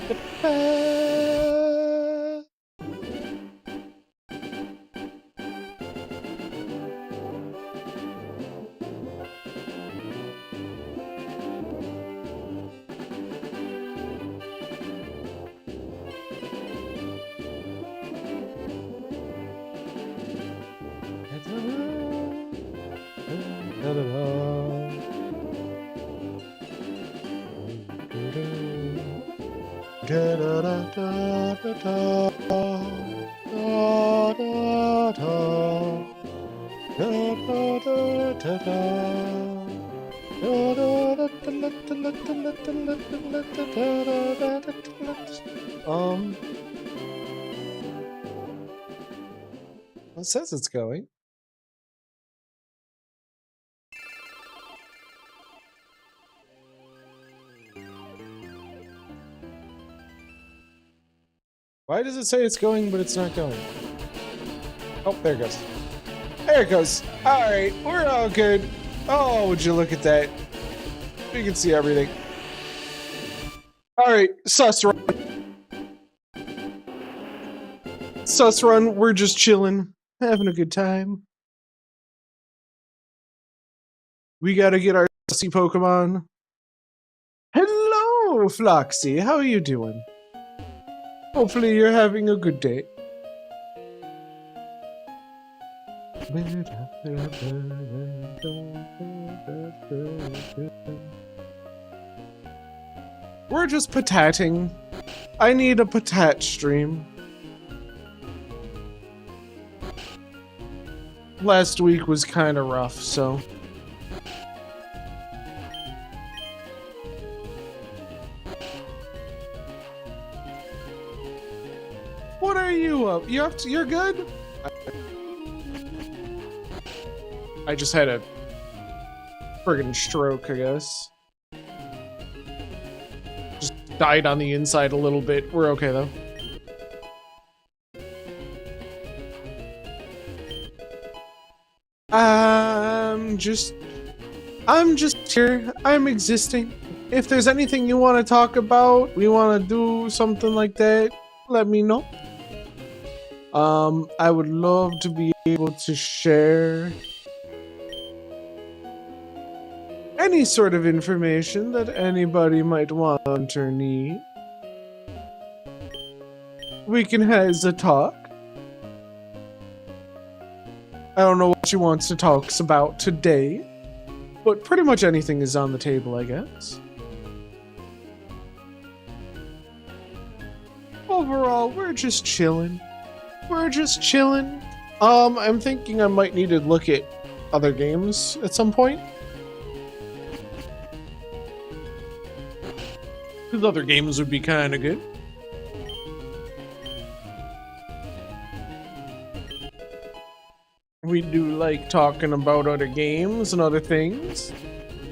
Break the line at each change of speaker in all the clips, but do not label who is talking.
It says it's going. Why does it say it's going, but it's not going? Oh, there it goes. There it goes. All right, we're all good. Oh, would you look at that? We can see everything. All right, sus run. Sus run, we're just chilling, having a good time. We gotta get our sussy Pokemon. Hello, Floxy. How are you doing? Hopefully you're having a good day. We're just potating. I need a potat stream. Last week was kind of rough, so... What are you up? You're good? I just had a friggin' stroke, I guess. Just died on the inside a little bit. We're okay though. I'm just here. I'm existing. If there's anything you want to talk about, we want to do something like that, let me know. I would love to be able to share any sort of information that anybody might want or need. We can have a talk. I don't know what she wants to talk about today, but pretty much anything is on the table, I guess. Overall, we're just chilling. We're just chilling. I'm thinking I might need to look at other games at some point. Because other games would be kind of good. We do like talking about other games and other things.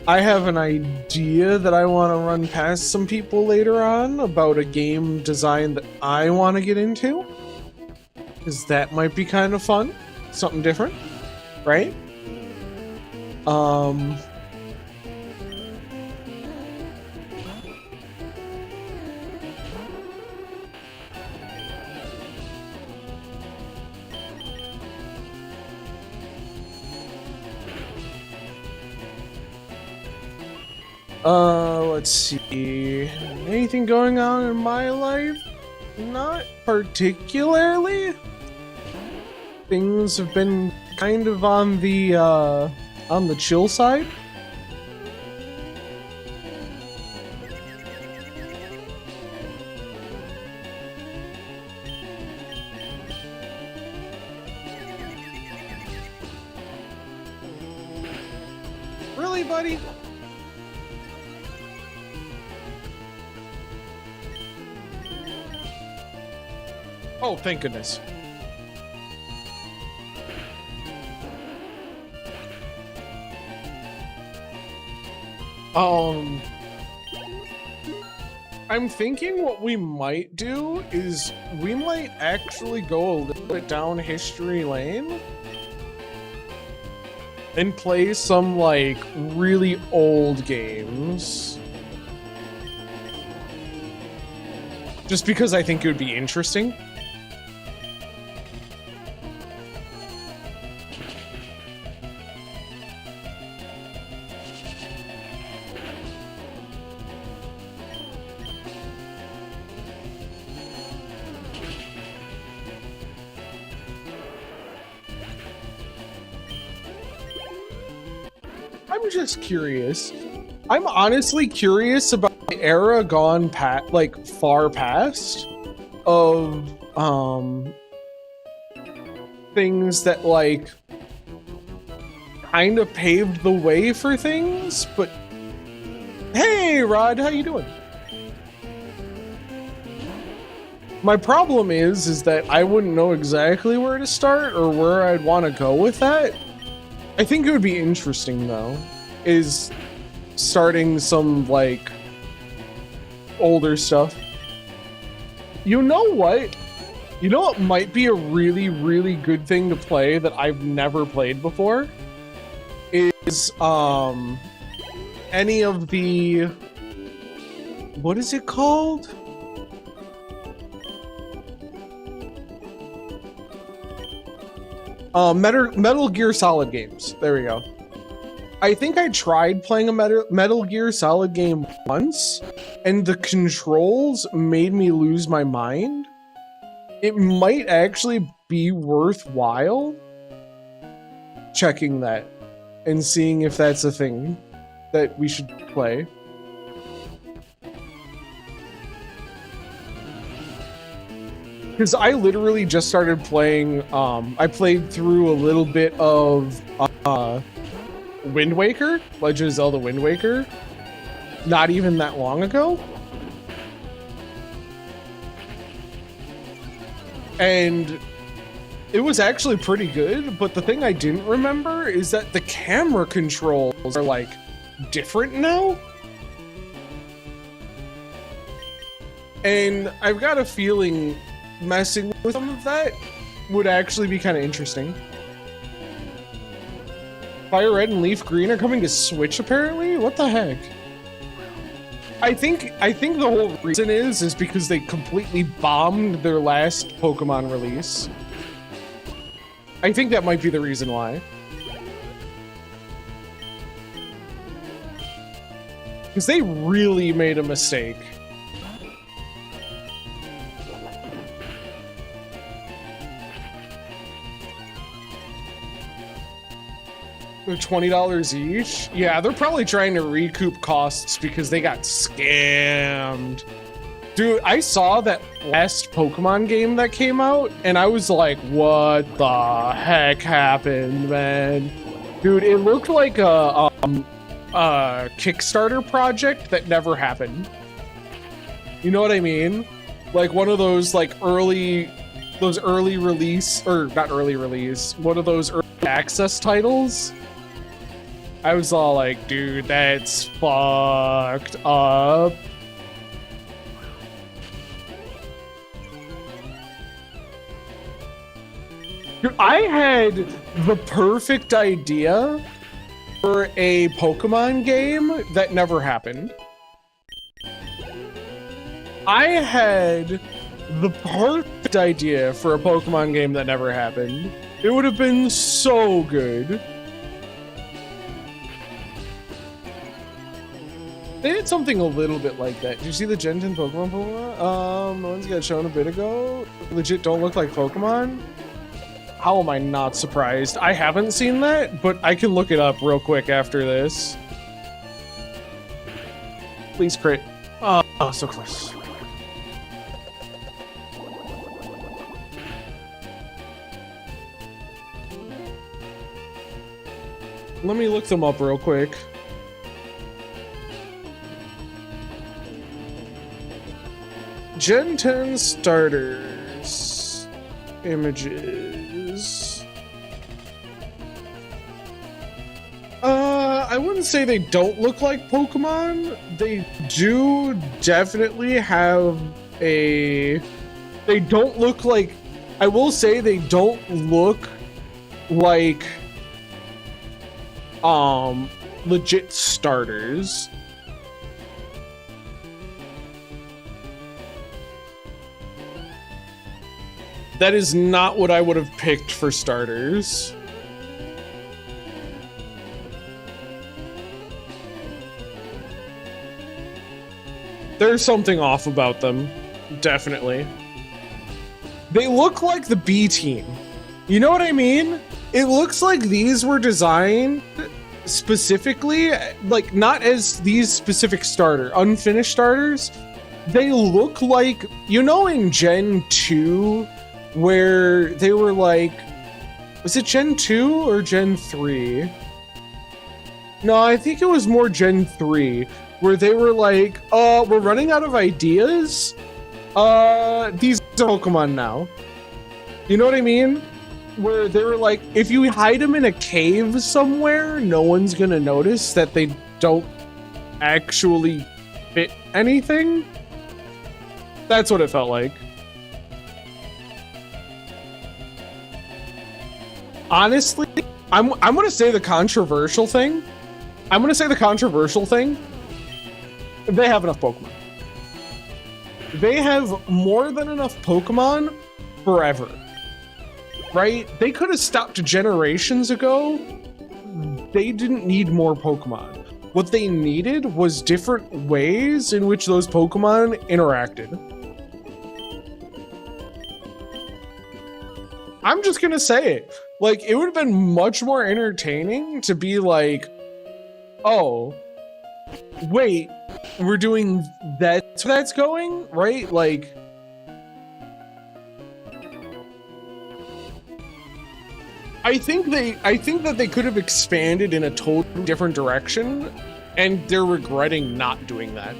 I have an idea that I want to run past some people later on about a game design that I want to get into. Because that might be kind of fun. Something different, right? Let's see. Anything going on in my life? Not particularly. Things have been kind of on the chill side. Really, buddy? Oh, thank goodness. I'm thinking what we might do is we might actually go a little bit down history lane and play some like really old games. just because I think it would be interesting. I'm just curious. I'm honestly curious about the era gone past, like far past, of things that like kind of paved the way for things. But hey, Rod, how you doing? My problem is that I wouldn't know exactly where to start or where I'd want to go with that. I think it would be interesting though, is starting some like older stuff. You know what? You know what might be a really, really good thing to play that I've never played before? Is any of the, what is it called? Metal Gear Solid games. There we go. I think I tried playing a Metal Gear Solid game once, and the controls made me lose my mind. It might actually be worthwhile checking that and seeing if that's a thing that we should play. Because I literally just started playing, I played through a little bit of Wind Waker, Legend of Zelda Wind Waker, not even that long ago. And it was actually pretty good, but the thing I didn't remember is that the camera controls are like different now. And I've got a feeling messing with some of that would actually be kind of interesting. Fire Red and Leaf Green are coming to Switch apparently? What the heck? I think the whole reason is because they completely bombed their last Pokemon release. I think that might be the reason why. Because they really made a mistake. They're $20 each? Yeah, they're probably trying to recoup costs because they got scammed. Dude, I saw that last Pokemon game that came out, and I was like, what the heck happened, man? Dude, it looked like a Kickstarter project that never happened. You know what I mean? Like one of those like early release, or not early release, one of those early access titles. I was all like, dude, that's fucked up. Dude, I had the perfect idea for a Pokemon game that never happened. I had the perfect idea for a Pokemon game that never happened. It would have been so good. They did something a little bit like that. Did you see the Gen 10 Pokemon? The ones that got shown a bit ago? Legit don't look like Pokemon? How am I not surprised? I haven't seen that, but I can look it up real quick after this. Please crit. Oh, so close. Let me look them up real quick. Gen 10 starters. Images. I wouldn't say they don't look like Pokemon. They do definitely have a... They don't look like... I will say they don't look like... legit starters. That is not what I would have picked for starters. There's something off about them, definitely. They look like the B team. You know what I mean? It looks like these were designed specifically, like not as these specific unfinished starters. They look like, you know, in Gen 2, where they were like, was it Gen 2 or Gen 3? No, I think it was more Gen 3, where they were like, we're running out of ideas. These are Pokemon now. You know what I mean? Where they were like, if you hide them in a cave somewhere, no one's gonna notice that they don't actually fit anything. That's what it felt like. Honestly, I'm gonna say the controversial thing. They have enough Pokemon. They have more than enough Pokemon forever. Right? They could have stopped generations ago. They didn't need more Pokemon. What they needed was different ways in which those Pokemon interacted. I'm just gonna say it. Like, it would have been much more entertaining to be like, oh, wait, we're doing that, so that's going, right? Like, I think that they could have expanded in a totally different direction, and they're regretting not doing that.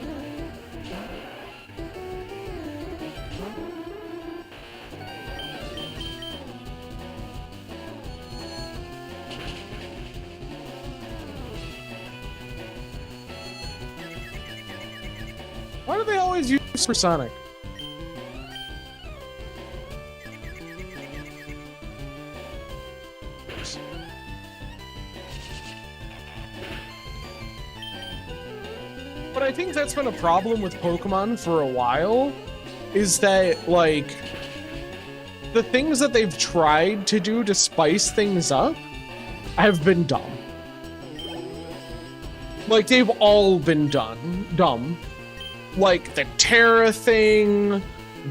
Why do they always use Supersonic? But I think that's been a problem with Pokemon for a while, is that, like, the things that they've tried to do to spice things up have been dumb. Like, they've all been dumb. Like, the Terra thing,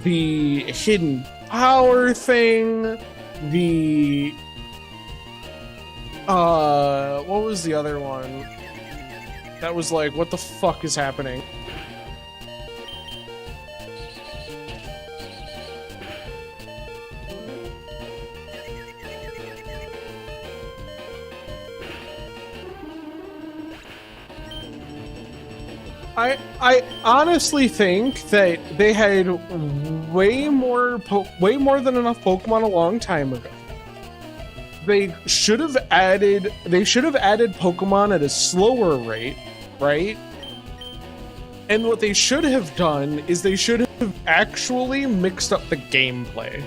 the hidden power thing, the... what was the other one? That was like, what the fuck is happening? I honestly think that they had way more than enough Pokemon a long time ago. They should have added Pokemon at a slower rate, right? And what they should have done is they should have actually mixed up the gameplay.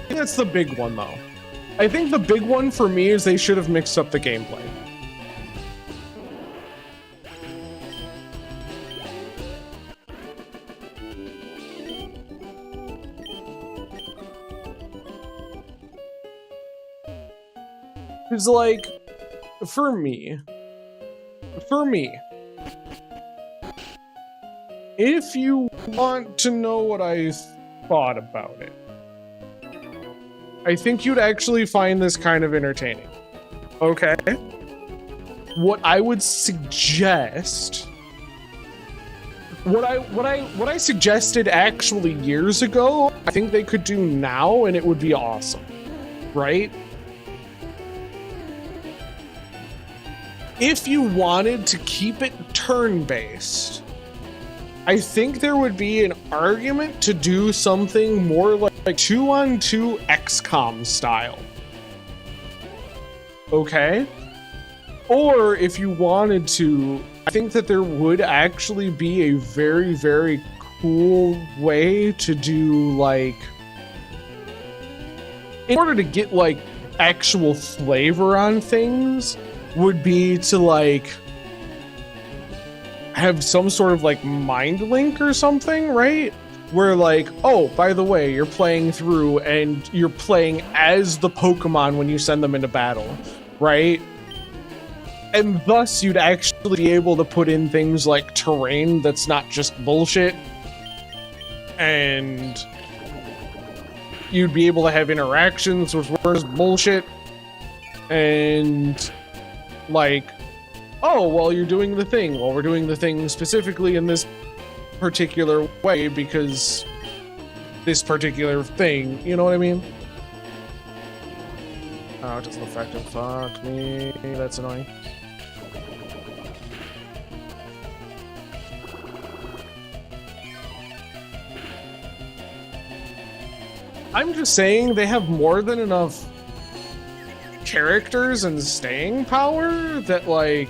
That's the big one, though. I think the big one for me is they should have mixed up the gameplay. It's like, for me, if you want to know what I thought about it, I think you'd actually find this kind of entertaining. Okay? What I would suggest, what I suggested actually years ago, I think they could do now, and it would be awesome. Right? If you wanted to keep it turn-based, I think there would be an argument to do something more like 2-on-2 XCOM style. Okay? Or if you wanted to I think that there would actually be a very, very cool way to do, like, in order to get, like, actual flavor on things, would be to, like, have some sort of, like, mind link or something, right? Where, like, oh, by the way, you're playing through and you're playing as the Pokemon when you send them into battle, right? And thus you'd actually be able to put in things like terrain that's not just bullshit. And you'd be able to have interactions which weren't just bullshit. And, like, oh, well, you're doing the thing. Well, we're doing the thing specifically in this particular way because this particular thing, you know what I mean? Oh, it doesn't affect him. Fuck me. That's annoying. I'm just saying they have more than enough characters and staying power that, like,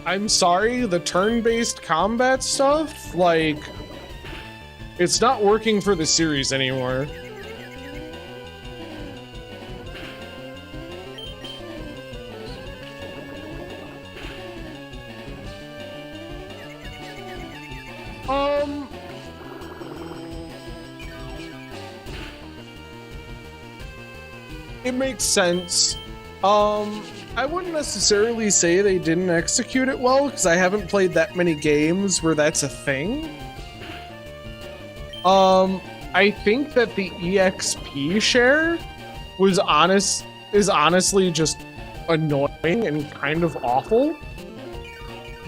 I'm sorry, the turn-based combat stuff, like, it's not working for the series anymore. It makes sense. I wouldn't necessarily say they didn't execute it well, because I haven't played that many games where that's a thing. I think that the EXP share is honestly just annoying and kind of awful.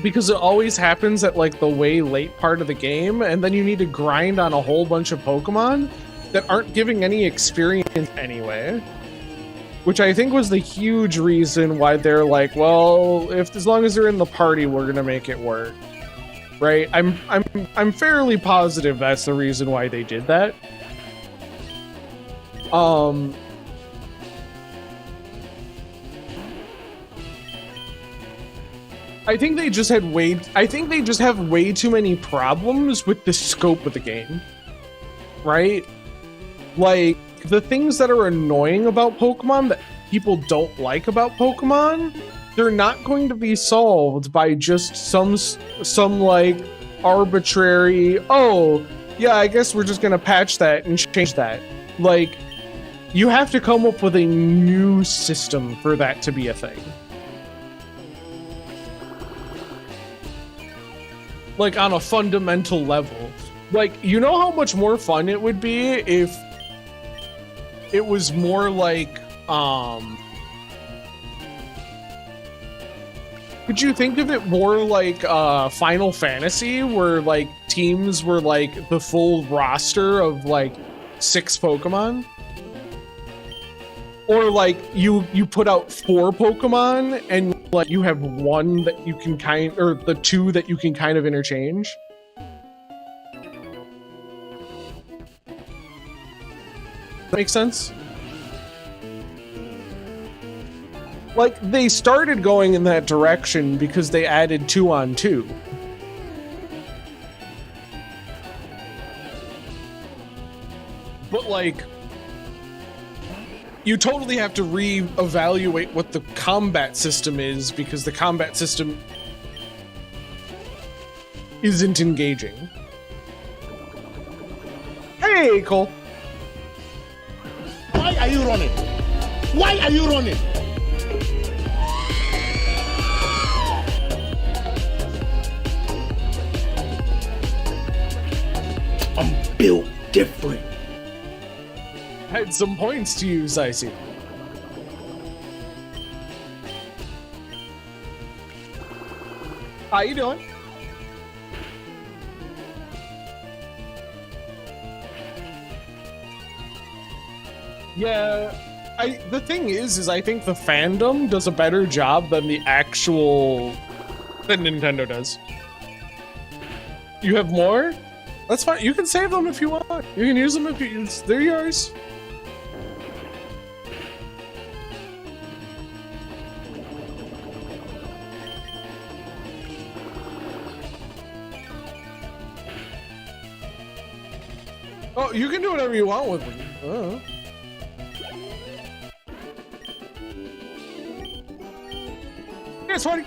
Because it always happens at, like, the way late part of the game, and then you need to grind on a whole bunch of Pokemon that aren't giving any experience anyway. Which I think was the huge reason why they're like, well, as long as they're in the party, we're gonna make it work, right? I'm fairly positive that's the reason why they did that. I think they just have way too many problems with the scope of the game, right? Like, the things that are annoying about Pokemon that people don't like about Pokemon, they're not going to be solved by just some like arbitrary, oh, yeah, I guess we're just gonna patch that and change that. Like, you have to come up with a new system for that to be a thing. Like, on a fundamental level. Like, you know how much more fun it would be if it was more like, could you think of it more like Final Fantasy, where, like, teams were like the full roster of, like, 6 Pokemon? Or, like, you put out 4 Pokemon and, like, you have 1 that you can or the 2 that you can kind of interchange? That makes sense? Like, they started going in that direction because they added 2-on-2. But, like, you totally have to re-evaluate what the combat system is, because the combat system isn't engaging. Hey, Cole.
Why are you running? Why are you running? I'm built different.
Had some points to use, I see. How you doing? Yeah, the thing is I think the fandom does a better job than than Nintendo does. You have more? That's fine. You can save them if you want. You can use them if they're yours. Oh, you can do whatever you want with me. Yeah, sweaty.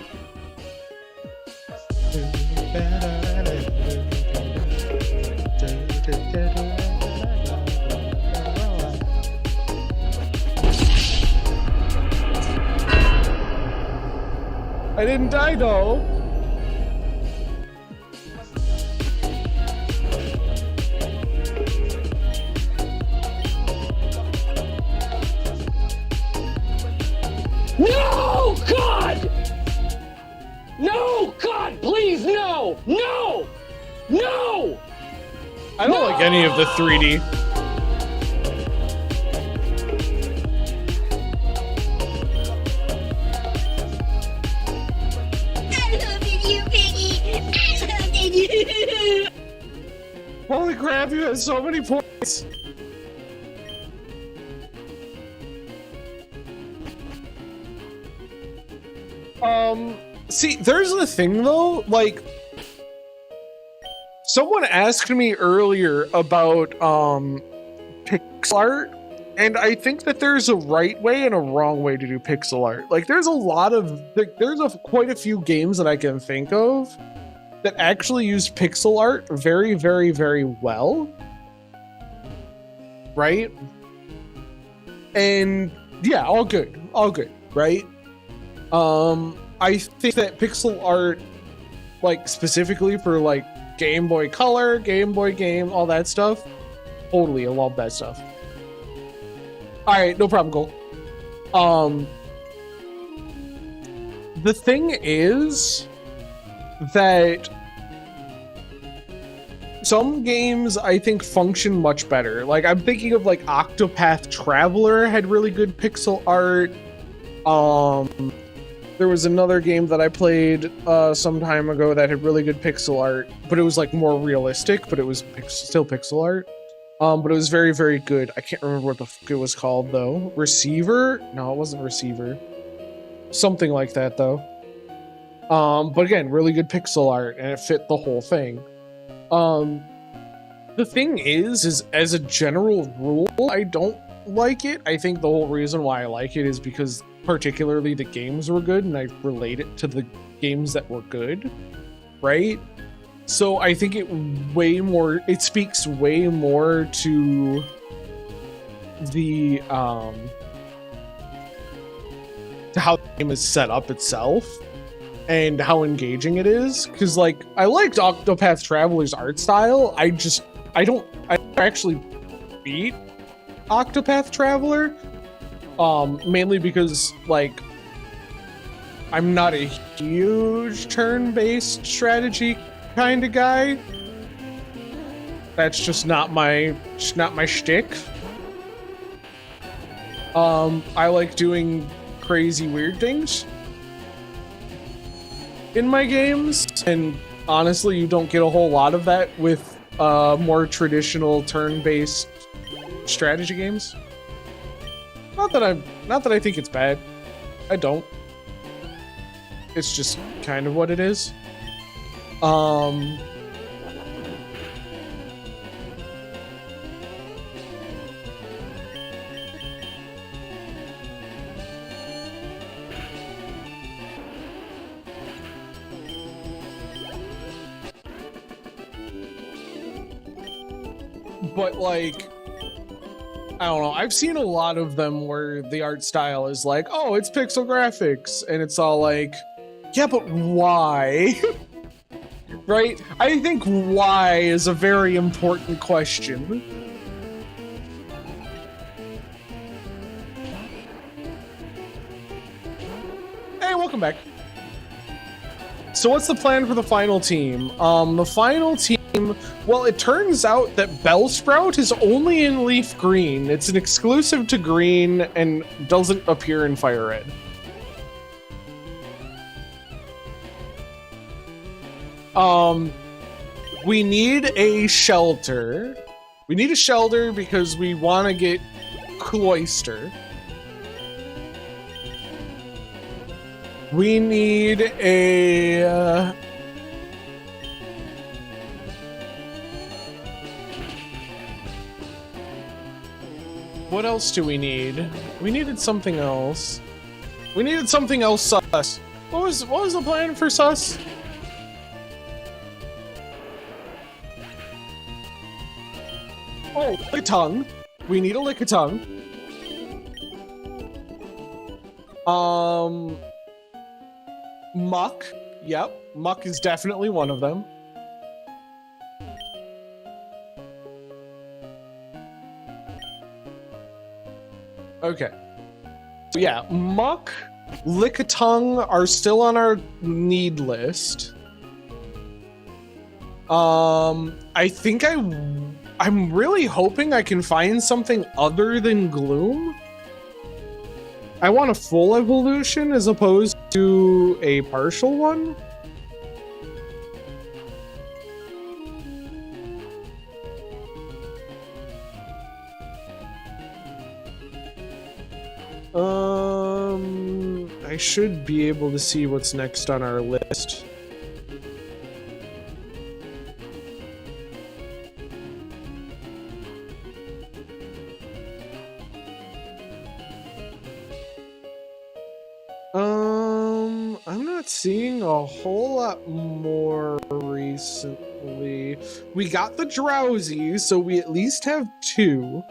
I didn't die though.
No, God! No, God, please, no! No! No!
I don't like any of the 3D.
I love you, Piggy. I love you.
Holy crap, you have so many points. See, there's the thing though, like, someone asked me earlier about, pixel art, and I think that there's a right way and a wrong way to do pixel art. Like, there's a lot of, quite a few games that I can think of that actually use pixel art very, very, very well. Right? And yeah, all good, right? I think that pixel art, like specifically for like Game Boy Color, Game Boy Game, all that stuff, totally, I love that stuff. All right, no problem, Cole. The thing is that some games I think function much better. Like I'm thinking of like Octopath Traveler had really good pixel art. There was another game that I played some time ago that had really good pixel art, but it was like more realistic, but it was still pixel art. But it was very, very good. I can't remember what the fuck it was called though. Receiver? No, it wasn't Receiver. Something like that though. But again, really good pixel art, and it fit the whole thing. The thing is as a general rule, I don't like it. I think the whole reason why I like it is because particularly the games were good, and I relate it to the games that were good, right? So I think it speaks way more to the to how the game is set up itself and how engaging it is, because like I liked Octopath Traveler's art style. I actually beat Octopath Traveler, mainly because like I'm not a huge turn-based strategy kind of guy. That's just not my shtick. I like doing crazy weird things in my games, and honestly, you don't get a whole lot of that with more traditional turn-based strategy games. Not that I think it's bad. I don't. It's just kind of what it is. But like, I don't know. I've seen a lot of them where the art style is like, oh, it's pixel graphics, and it's all like, yeah, but why? Right? I think why is a very important question. Hey, welcome back. So what's the plan for the final team? The final team, well, it turns out that Bellsprout is only in Leaf Green. It's an exclusive to Green and doesn't appear in Fire Red. We need a shelter. We need a shelter because we want to get Cloister. We need a... What else do we need? We needed something else. We needed something else sus. What was the plan for sus? Oh, lick-a-tongue. We need a lick-a-tongue. Muck. Yep, Muck is definitely one of them. Okay. So yeah, Muck, Lick-a-Tongue are still on our need list. I think I'm really hoping I can find something other than Gloom. I want a full evolution as opposed to a partial one. I should be able to see what's next on our list. I'm not seeing a whole lot more recently. We got the Drowsy, so we at least have 2.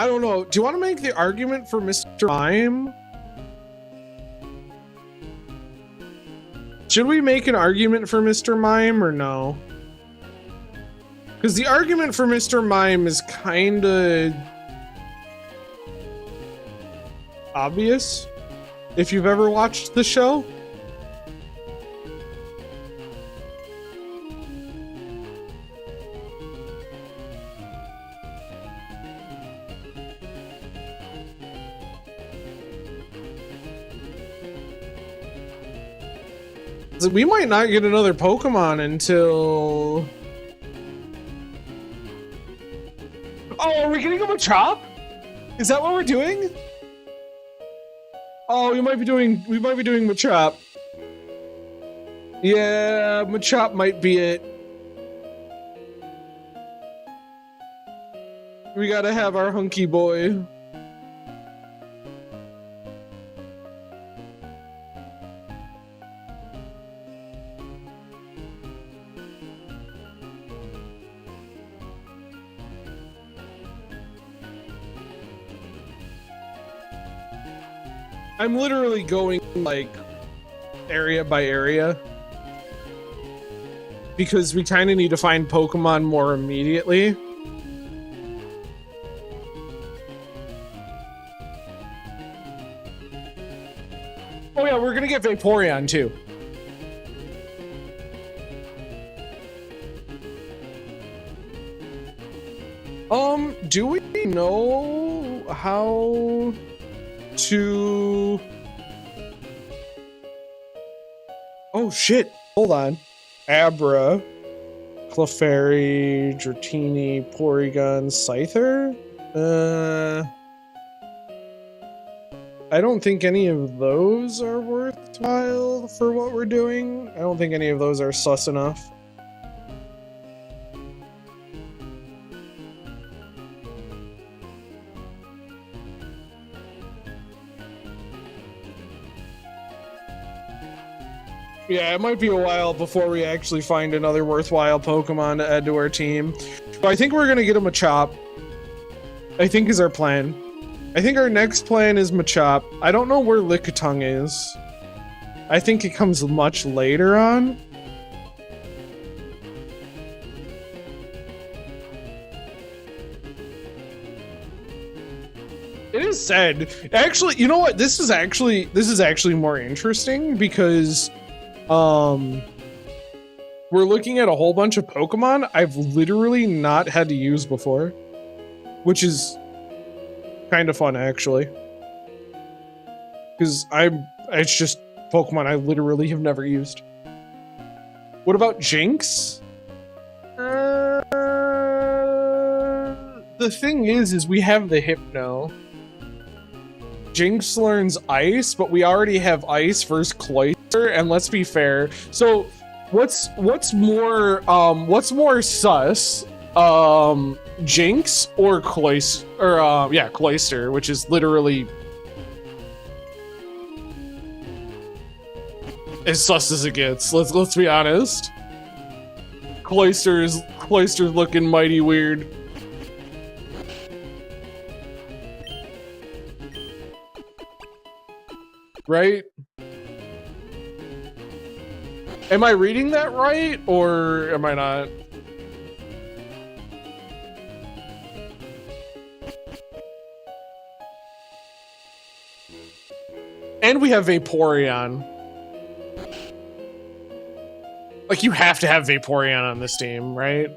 I don't know. Do you want to make the argument for Mr. Mime? Should we make an argument for Mr. Mime or no? Because the argument for Mr. Mime is kind of obvious if you've ever watched the show. So we might not get another Pokemon until... Oh, are we getting him a Chop? Is that what we're doing? Oh, we might be doing Machop. Yeah, Machop might be it. We gotta have our hunky boy. I'm literally going like area by area because we kind of need to find Pokemon more immediately. Oh yeah, we're gonna get Vaporeon too. Do we know how to... Oh shit, hold on. Abra, Clefairy, Dratini, Porygon, Scyther? I don't think any of those are worthwhile for what we're doing. I don't think any of those are sus enough. Yeah, it might be a while before we actually find another worthwhile Pokemon to add to our team. But I think we're gonna get a Machop. I think is our plan. I think our next plan is Machop. I don't know where Lick-a-Tongue is. I think it comes much later on. It is said. Actually, you know what? This is actually more interesting because we're looking at a whole bunch of Pokemon I've literally not had to use before, which is kind of fun actually, because it's just Pokemon I literally have never used. What about Jinx? The thing is we have the Hypno. Jinx learns Ice, but we already have Ice versus Cloyster, and let's be fair. So, what's more sus? Jinx or Cloyster, or yeah, Cloyster, which is literally as sus as it gets. Let's be honest. Cloyster's looking mighty weird. Right? Am I reading that right, or am I not? And we have Vaporeon. Like, you have to have Vaporeon on this team, right?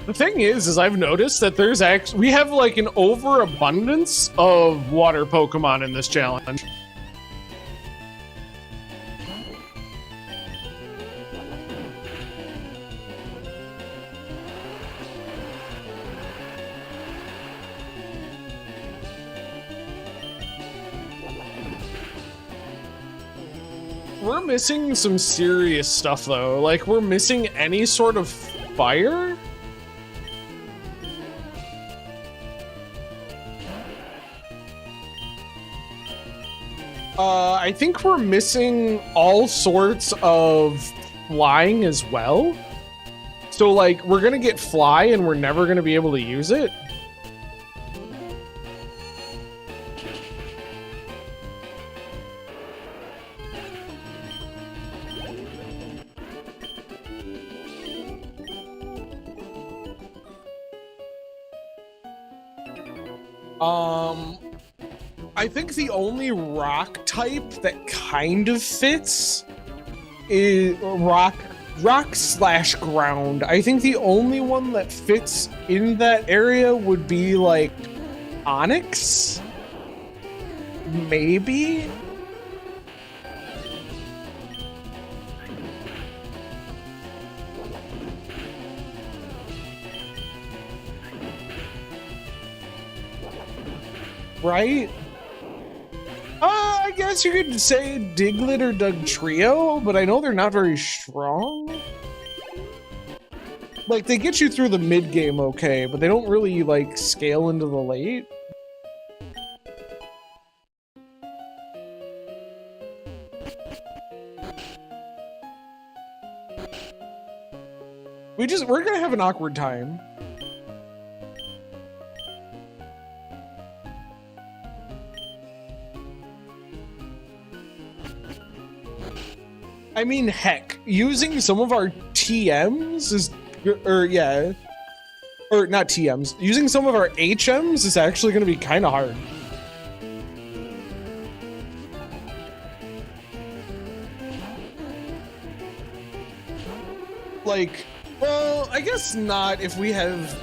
The thing is I've noticed that there's we have like an overabundance of water Pokemon in this challenge. We're missing some serious stuff though. Like, we're missing any sort of fire? I think we're missing all sorts of flying as well. So, like, we're gonna get fly and we're never gonna be able to use it. I think the only rock type that kind of fits is rock/ground. I think the only one that fits in that area would be like Onyx, maybe. Right? I guess you could say Diglett or Dugtrio, but I know they're not very strong. Like, they get you through the mid game okay, but they don't really, like, scale into the late. We're gonna have an awkward time. I mean, heck, using some of our TMs is, or not TMs, using some of our HMs is actually going to be kind of hard. Like, well, I guess not if we have,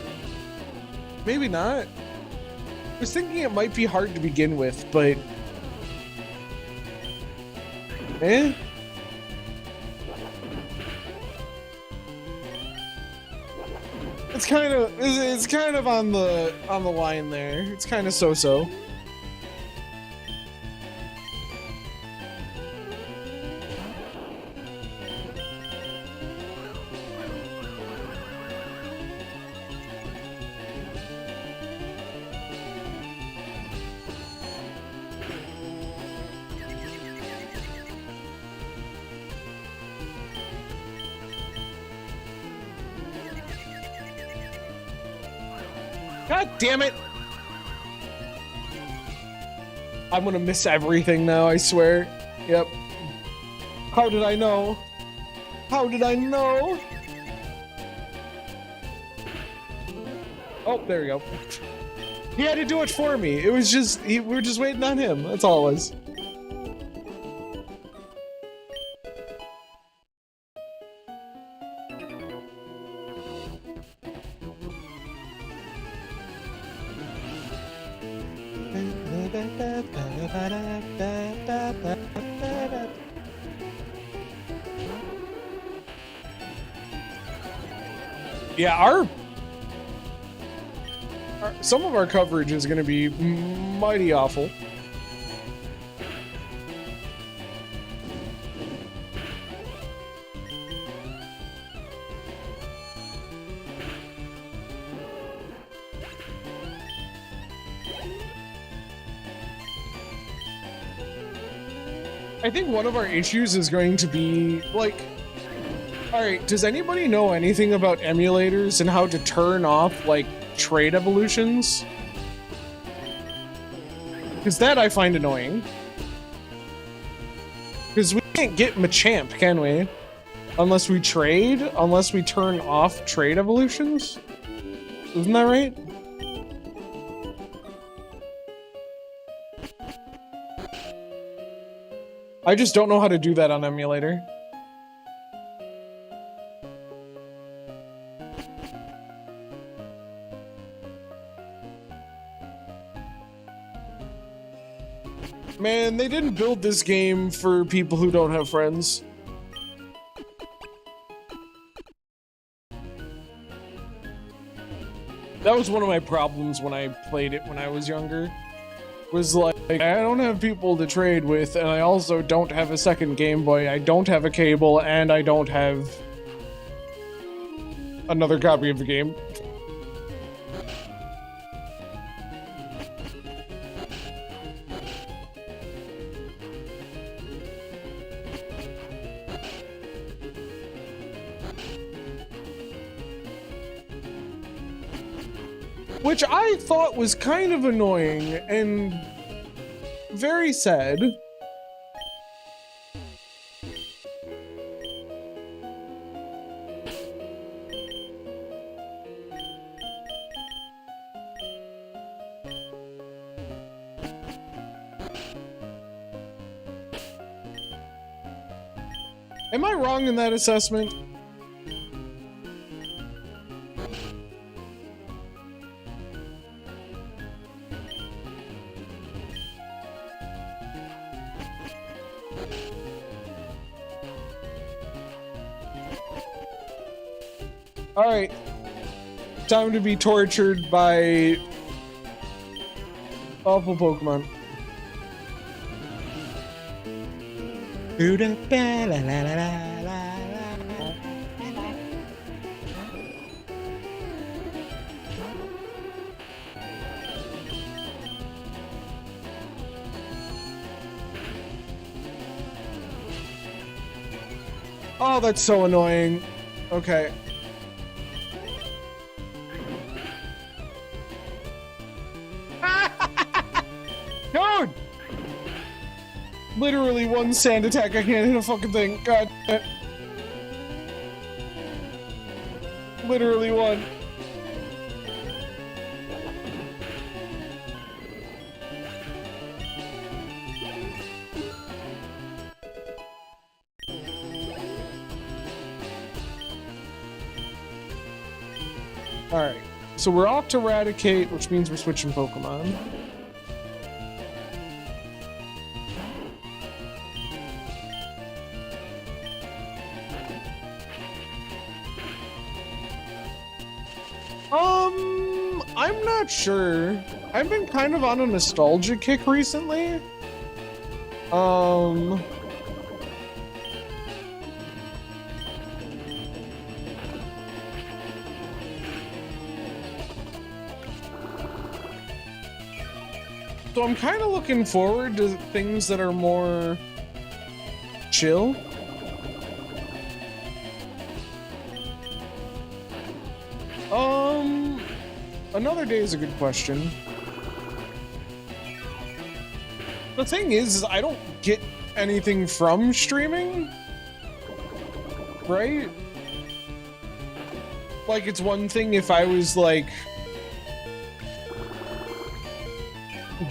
maybe not. I was thinking it might be hard to begin with, but, eh? It's kind of on the line there. It's kind of so-so. God damn it! I'm gonna miss everything now, I swear. Yep. How did I know? How did I know? Oh, there we go. He had to do it for me. It was just, we were just waiting on him. That's all it was. Yeah, some of our coverage is going to be mighty awful. I think one of our issues is going to be, like, alright, does anybody know anything about emulators and how to turn off, like, trait evolutions? Because that I find annoying. Because we can't get Machamp, can we? Unless we trade? Unless we turn off trait evolutions? Isn't that right? I just don't know how to do that on emulator. Man, they didn't build this game for people who don't have friends. That was one of my problems when I played it when I was younger. Was like, I don't have people to trade with, and I also don't have a second Game Boy, I don't have a cable, and I don't have another copy of the game. Which I thought was kind of annoying and very sad. Am I wrong in that assessment? Alright. Time to be tortured by awful Pokemon. Oh, that's so annoying. Okay. Dude! Literally one sand attack, I can't hit a fucking thing. God damn it. Literally one. Alright, so we're off to Eradicate, which means we're switching Pokemon. I'm not sure. I've been kind of on a nostalgia kick recently. So I'm kind of looking forward to things that are more chill. Another day is a good question. The thing is I don't get anything from streaming, right? Like, it's one thing if I was like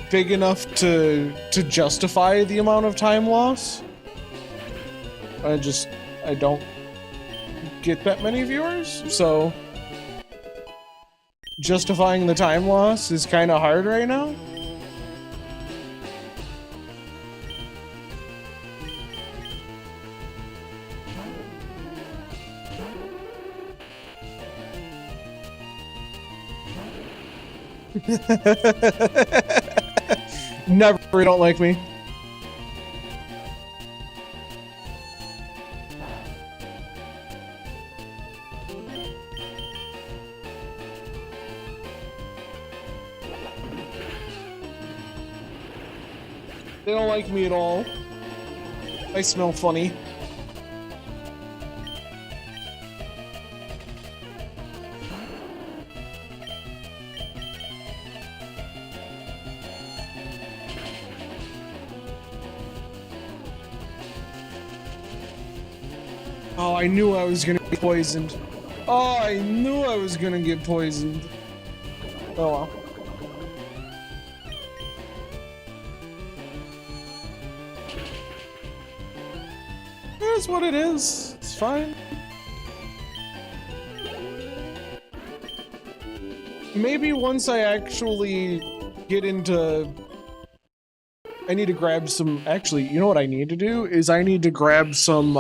big enough to justify the amount of time loss. I don't get that many viewers, so justifying the time loss is kind of hard right now. Never, don't like me. They don't like me at all. I smell funny. Oh, I knew I was gonna get poisoned. Oh, I knew I was gonna get poisoned. Oh well. That's what it is. It's fine. Maybe once I actually get into... I need to grab some... Actually, you know what I need to do? Is I need to grab some,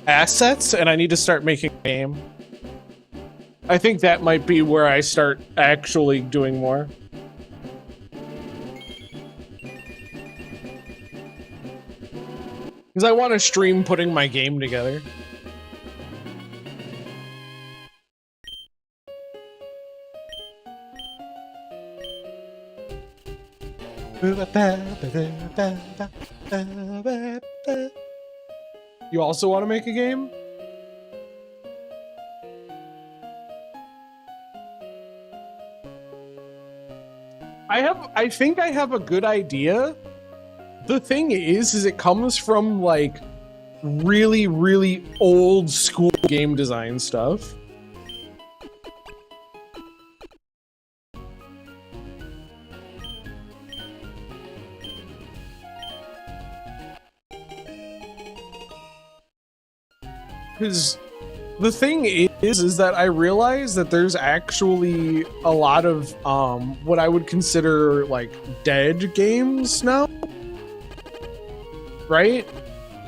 assets, and I need to start making a game. I think that might be where I start actually doing more. Because I want to stream putting my game together. You also want to make a game? I think I have a good idea. The thing is it comes from like really, really old school game design stuff. Because the thing is that I realize that there's actually a lot of what I would consider like dead games now. Right?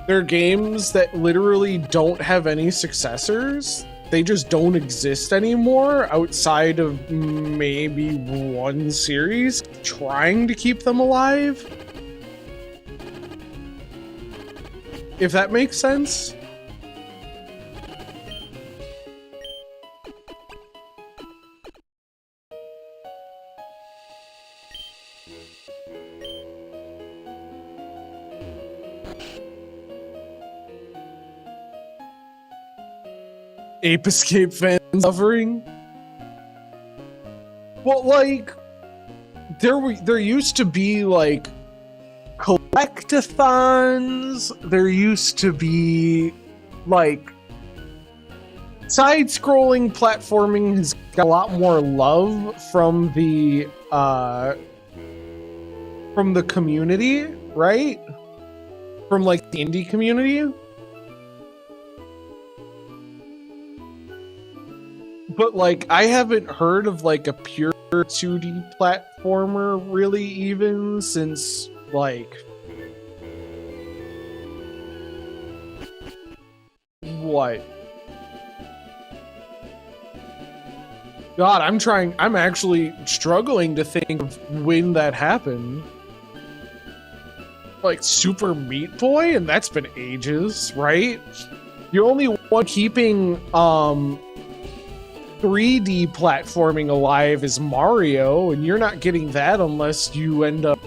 They're games that literally don't have any successors. They just don't exist anymore outside of maybe one series trying to keep them alive. If that makes sense. Ape Escape fans suffering. Well, like, there used to be like collectathons. There used to be like side-scrolling platforming has got a lot more love from the community, right? From like the indie community. But like, I haven't heard of like a pure 2D platformer really even since like what? God, I'm actually struggling to think of when that happened. Like Super Meat Boy, and that's been ages, right? The only one keeping 3D platforming alive is Mario, and you're not getting that unless you end up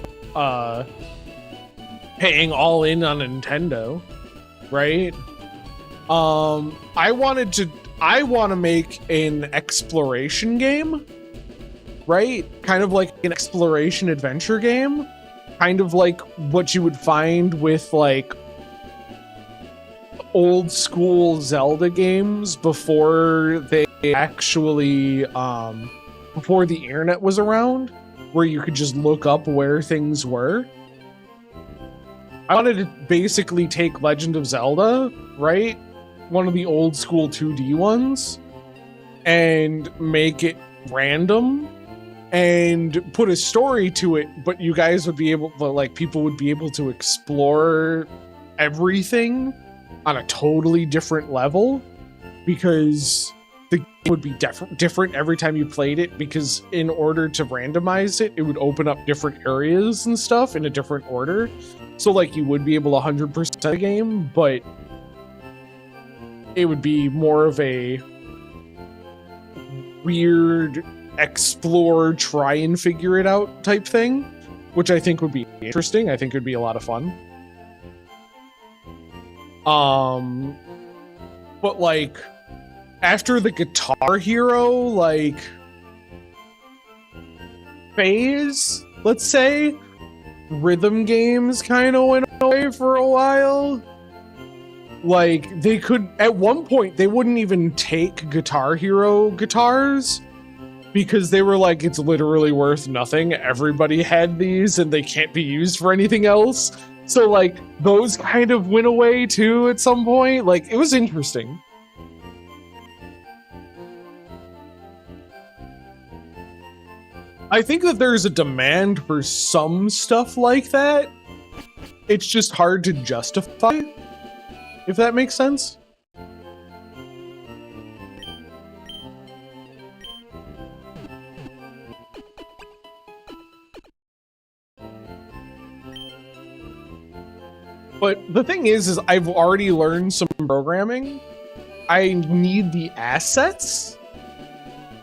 paying all in on Nintendo, right? I want to make an exploration game, right? Kind of like an exploration adventure game, kind of like what you would find with like old school Zelda games before they actually before the internet was around, where you could just look up where things were. I wanted to basically take Legend of Zelda, right? One of the old school 2D ones, and make it random and put a story to it, but you guys would be able to, like, people would be able to explore everything on a totally different level, because the game would be different every time you played it, because in order to randomize it, it would open up different areas and stuff in a different order. So, like, you would be able to 100% the game, but it would be more of a weird explore, try and figure it out type thing, which I think would be interesting. I think it would be a lot of fun. But like, after the Guitar Hero, like, phase, let's say, rhythm games kind of went away for a while. Like, they could, at one point, they wouldn't even take Guitar Hero guitars, because they were like, it's literally worth nothing. Everybody had these and they can't be used for anything else. So, like, those kind of went away too at some point. Like, it was interesting. I think that there's a demand for some stuff like that. It's just hard to justify, if that makes sense. But the thing is I've already learned some programming. I need the assets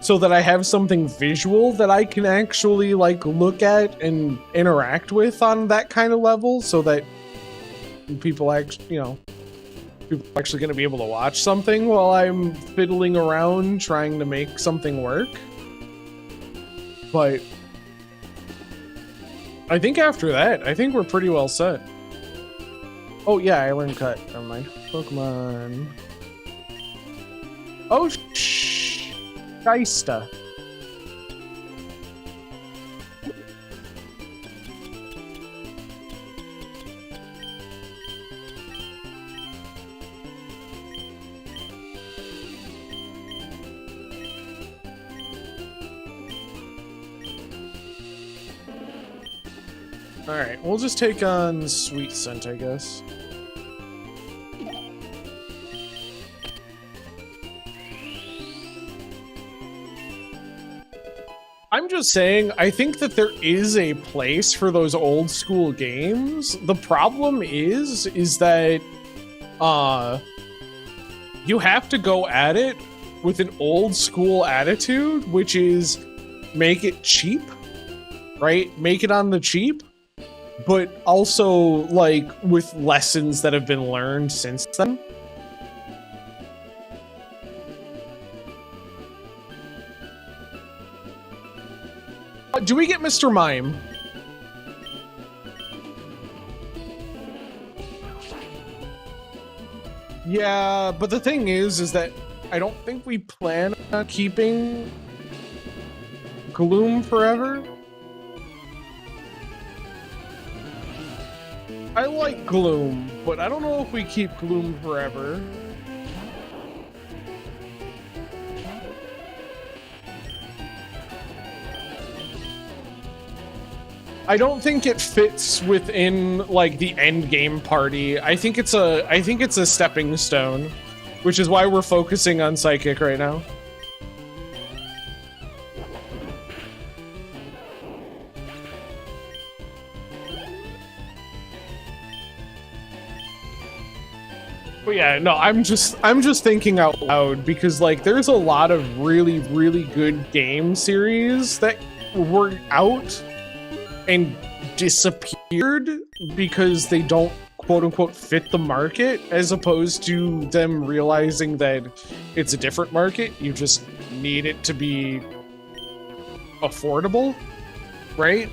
so that I have something visual that I can actually, like, look at and interact with on that kind of level, so that people actually, you know, people are actually going to be able to watch something while I'm fiddling around trying to make something work. But I think after that, I think we're pretty well set. Oh yeah, I learned cut. Never mind. Pokemon. Oh, Geista. Alright, we'll just take on Sweet Scent, I guess. I'm just saying, I think that there is a place for those old school games. The problem is that you have to go at it with an old school attitude, which is make it cheap, right? Make it on the cheap, but also, like, with lessons that have been learned since then. Do we get Mr. Mime? Yeah, but the thing is that I don't think we plan on keeping Gloom forever. I like Gloom, but I don't know if we keep Gloom forever. I don't think it fits within, like, the end game party. I think it's a stepping stone, which is why we're focusing on Psychic right now. But yeah, no, I'm just thinking out loud, because, like, there's a lot of really, really good game series that were out and disappeared because they don't, quote unquote, fit the market, as opposed to them realizing that it's a different market. You just need it to be affordable, right?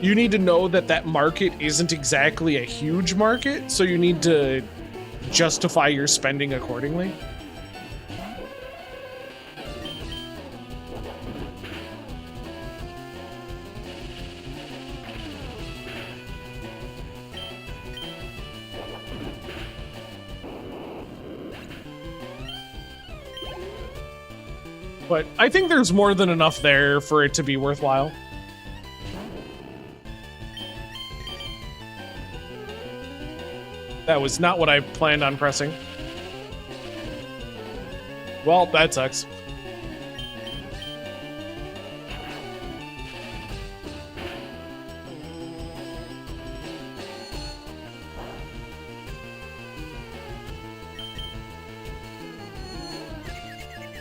You need to know that that market isn't exactly a huge market, so you need to justify your spending accordingly. But I think there's more than enough there for it to be worthwhile. That was not what I planned on pressing. Well, that sucks.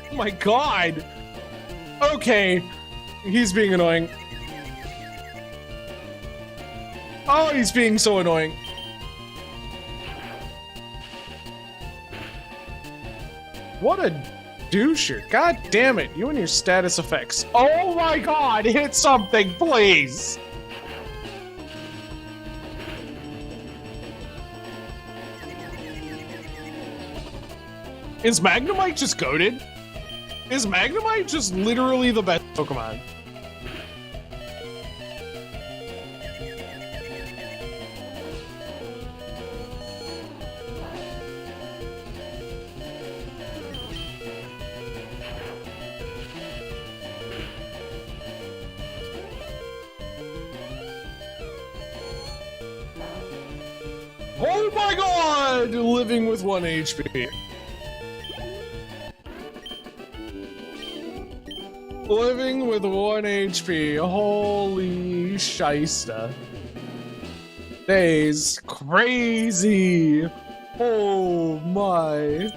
Oh my god! Okay, he's being annoying. Oh, he's being so annoying. What a doucher. God damn it, you and your status effects. Oh my god, hit something, please! Is Magnemite just goated? Is Magnemite just literally the best Pokemon? Oh my god! Living with 1 HP. Living with 1 HP. Holy shysta. Days crazy. Oh my.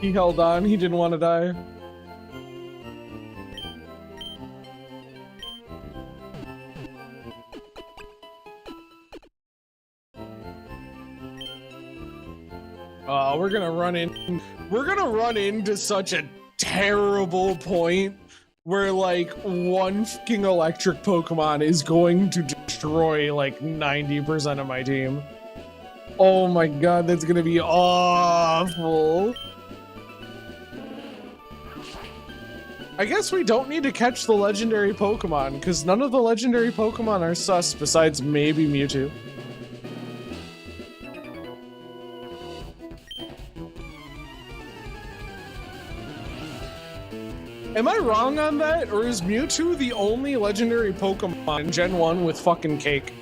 He held on. He didn't want to die. We're gonna run into such a terrible point where like one fucking electric Pokemon is going to destroy like 90% of my team. Oh my god, that's gonna be awful. I guess we don't need to catch the legendary Pokemon because none of the legendary Pokemon are sus besides maybe Mewtwo. Am I wrong on that? Or is Mewtwo the only legendary Pokemon in Gen 1 with fucking cake?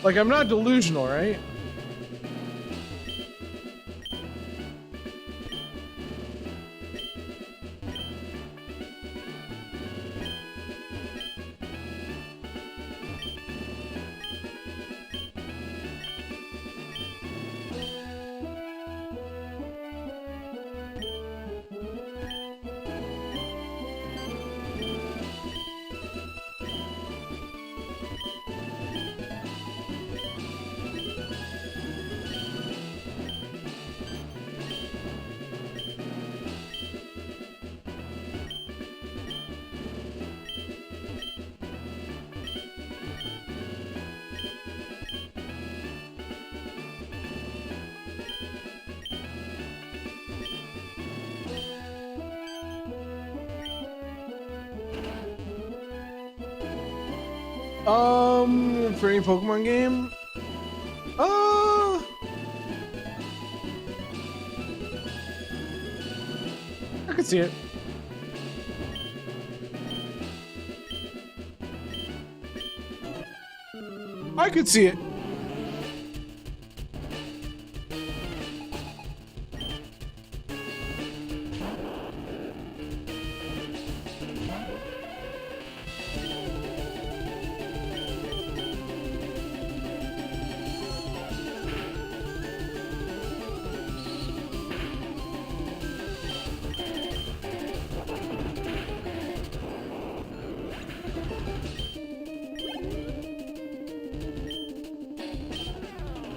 Like, I'm not delusional, right? For any Pokemon game? I could see it. I could see it.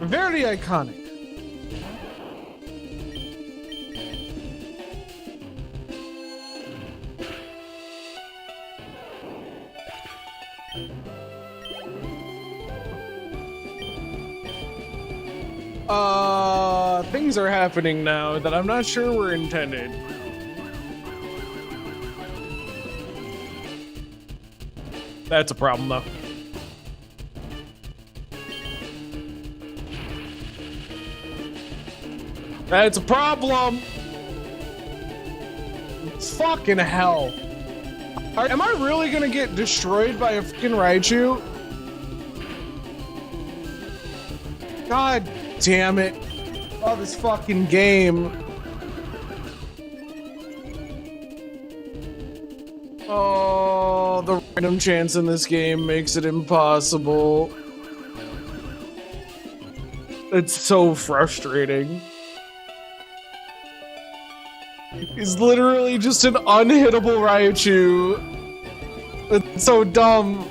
Very iconic. Things are happening now that I'm not sure were intended. That's a problem, though. That's a problem! Fucking hell. Am I really gonna get destroyed by a fucking Raichu? God damn it. Oh, this fucking game. Oh, the random chance in this game makes it impossible. It's so frustrating. He's literally just an unhittable Raichu. It's so dumb.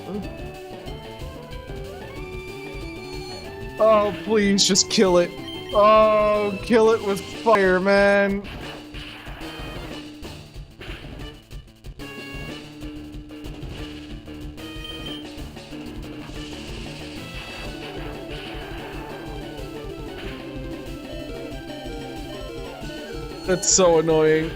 Oh, please just kill it. Oh, kill it with fire, man. That's so annoying.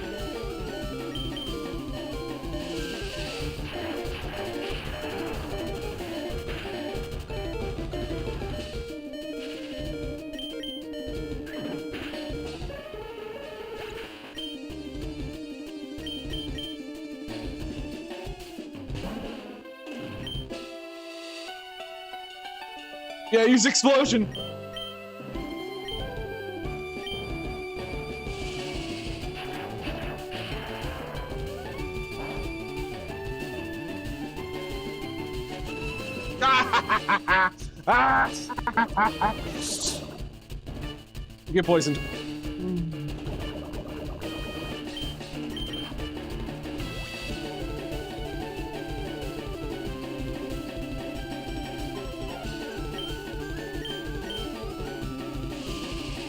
Yeah, use explosion. Get poisoned.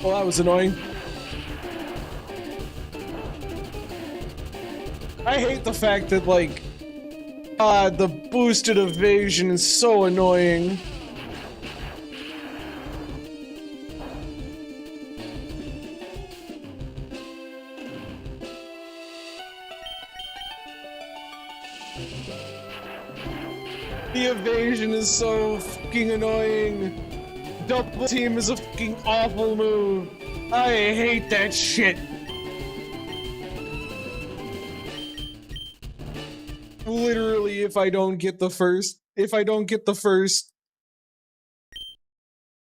Well, that was annoying. I hate the fact that, like, the boosted evasion is so annoying. The evasion is so fucking annoying. Double team is a fucking awful move. I hate that shit. Literally, if I don't get the first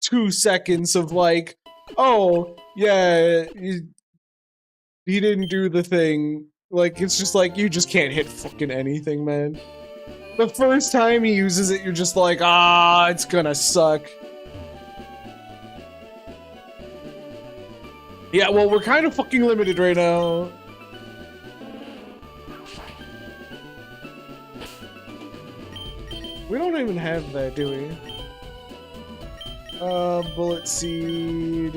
2 seconds of like, oh, yeah, he didn't do the thing. Like, it's just like, you just can't hit fucking anything, man. The first time he uses it, you're just like, ah, it's gonna suck. Yeah, well, we're kind of fucking limited right now. We don't even have that, do we? Bullet seed.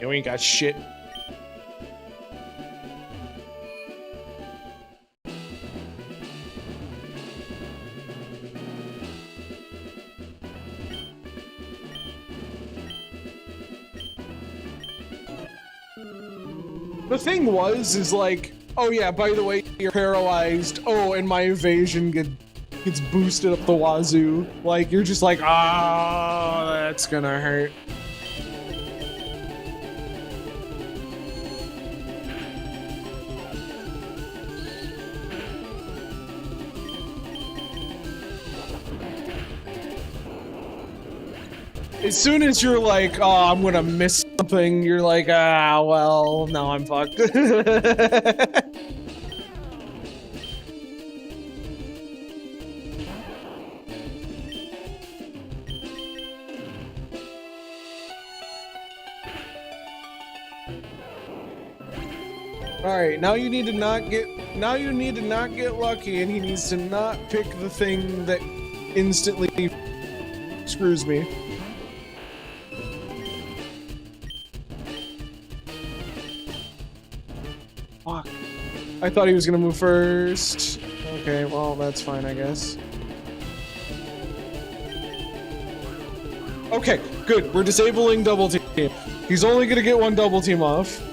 Yeah, we ain't got shit. The thing is like, oh yeah, by the way, you're paralyzed. Oh, and my evasion gets boosted up the wazoo. Like, you're just like, ah, that's gonna hurt. As soon as you're like, oh, I'm gonna miss something, you're like, ah, well, now I'm fucked. All right, now you need to not get lucky, and he needs to not pick the thing that instantly screws me. Fuck. I thought he was gonna move first. Okay, well, that's fine, I guess. Okay, good. We're disabling double team. He's only gonna get one double team off.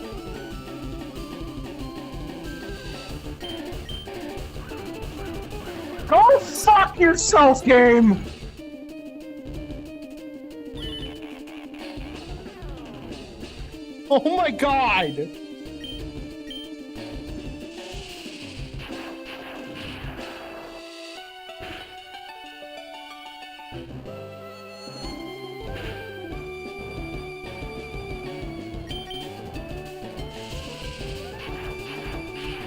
Go fuck yourself, game! Oh my god!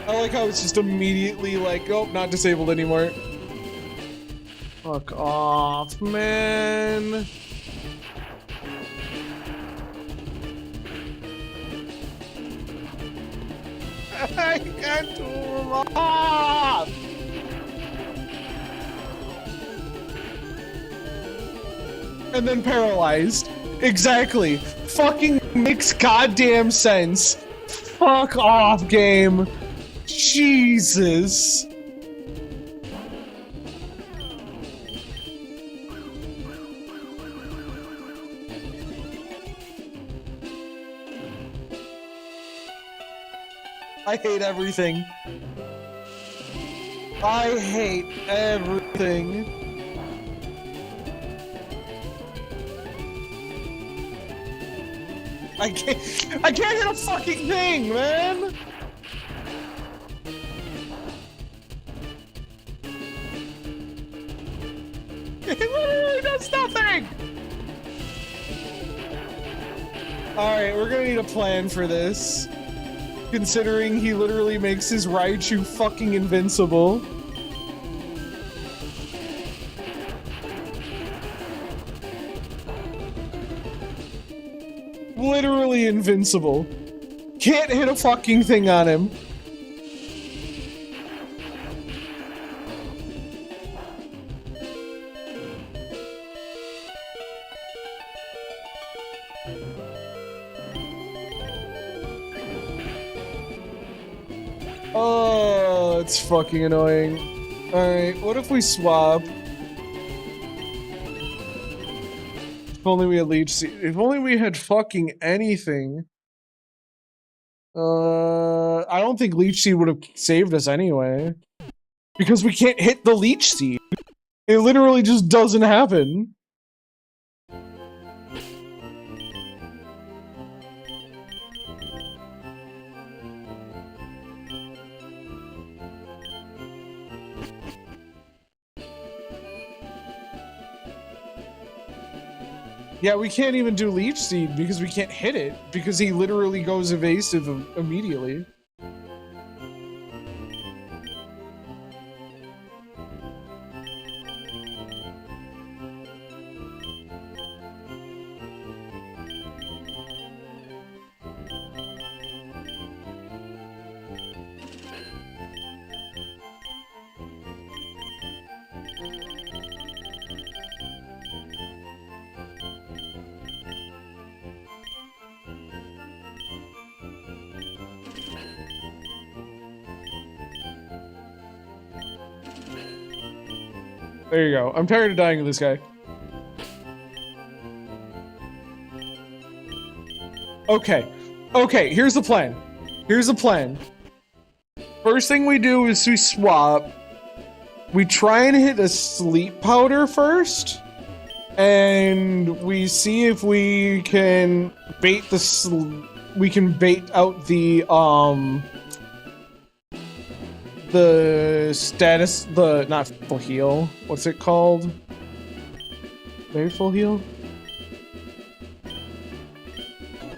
I like how it's just immediately like, oh, not disabled anymore. Fuck off, man. I can't do him off. And then paralyzed. Exactly. Fucking makes goddamn sense. Fuck off, game. Jesus. I hate everything. I hate everything. I can't hit a fucking thing, man! It literally does nothing! Alright, we're gonna need a plan for this. Considering he literally makes his Raichu fucking invincible. Literally invincible. Can't hit a fucking thing on him. Oh, it's fucking annoying. Alright, what if we swap? If only we had Leech Seed. If only we had fucking anything. I don't think Leech Seed would have saved us anyway. Because we can't hit the Leech Seed. It literally just doesn't happen. Yeah, we can't even do Leech Seed because we can't hit it because he literally goes evasive immediately. There you go. I'm tired of dying to this guy. Okay. Okay, here's the plan. Here's the plan. First thing we do is we swap. We try and hit a sleep powder first. And we see if we can bait we can bait out the status, not full heal. What's it called? Maybe full heal?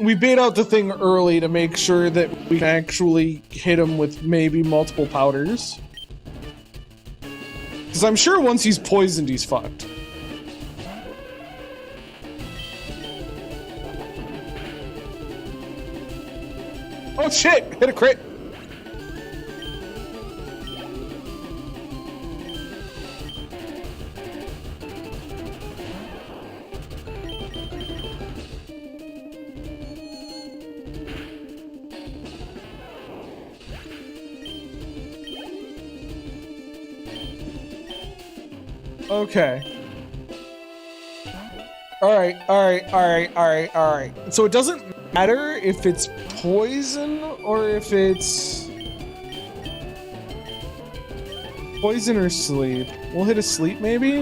We bait out the thing early to make sure that we can actually hit him with maybe multiple powders. Because I'm sure once he's poisoned, he's fucked. Oh shit! Hit a crit! Okay. Alright. So it doesn't matter if it's poison or if it's poison or sleep. We'll hit a sleep maybe?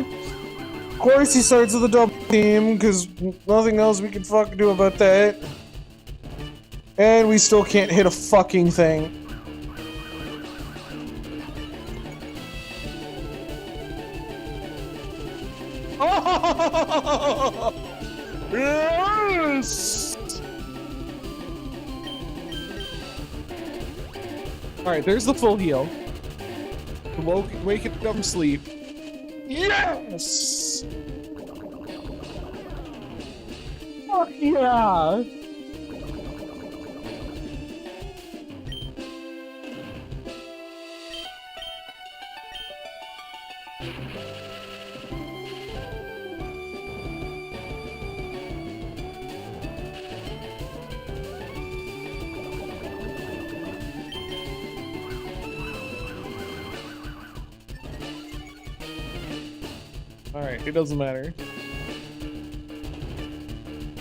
Of course he starts with a double team, because nothing else we can fucking do about that. And we still can't hit a fucking thing. Oh! Yes! Alright, there's the full heal. Wake it up from sleep. Yes! Fuck yeah! Alright, it doesn't matter.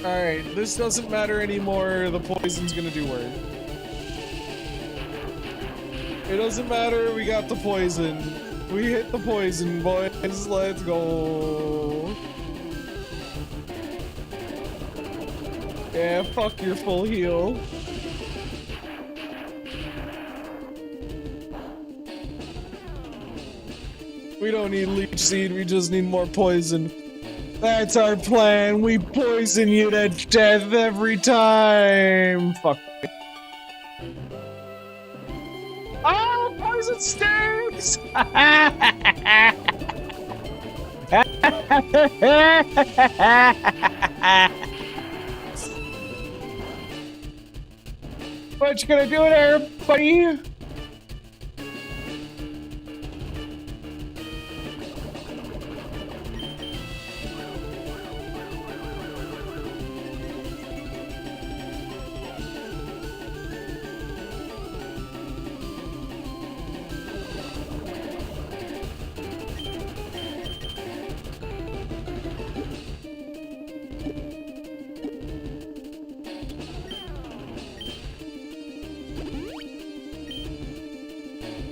Alright, this doesn't matter anymore. The poison's gonna do work. It doesn't matter, we got the poison. We hit the poison, boys. Let's go. Yeah, fuck your full heal. We don't need leech seed, we just need more poison. That's our plan. We poison you to death every time. Fuck. Oh, poison stings! What you gonna do there, buddy?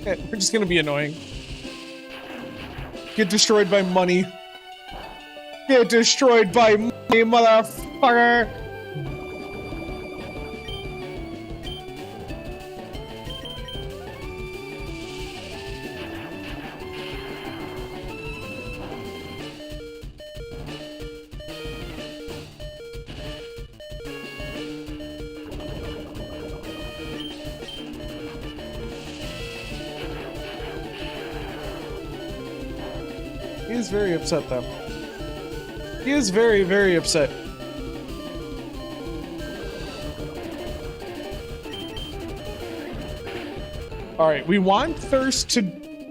We're just gonna be annoying. Get destroyed by money. Get destroyed by money, motherfucker! He is very upset, though. He is very, very upset. Alright, we want Thirst to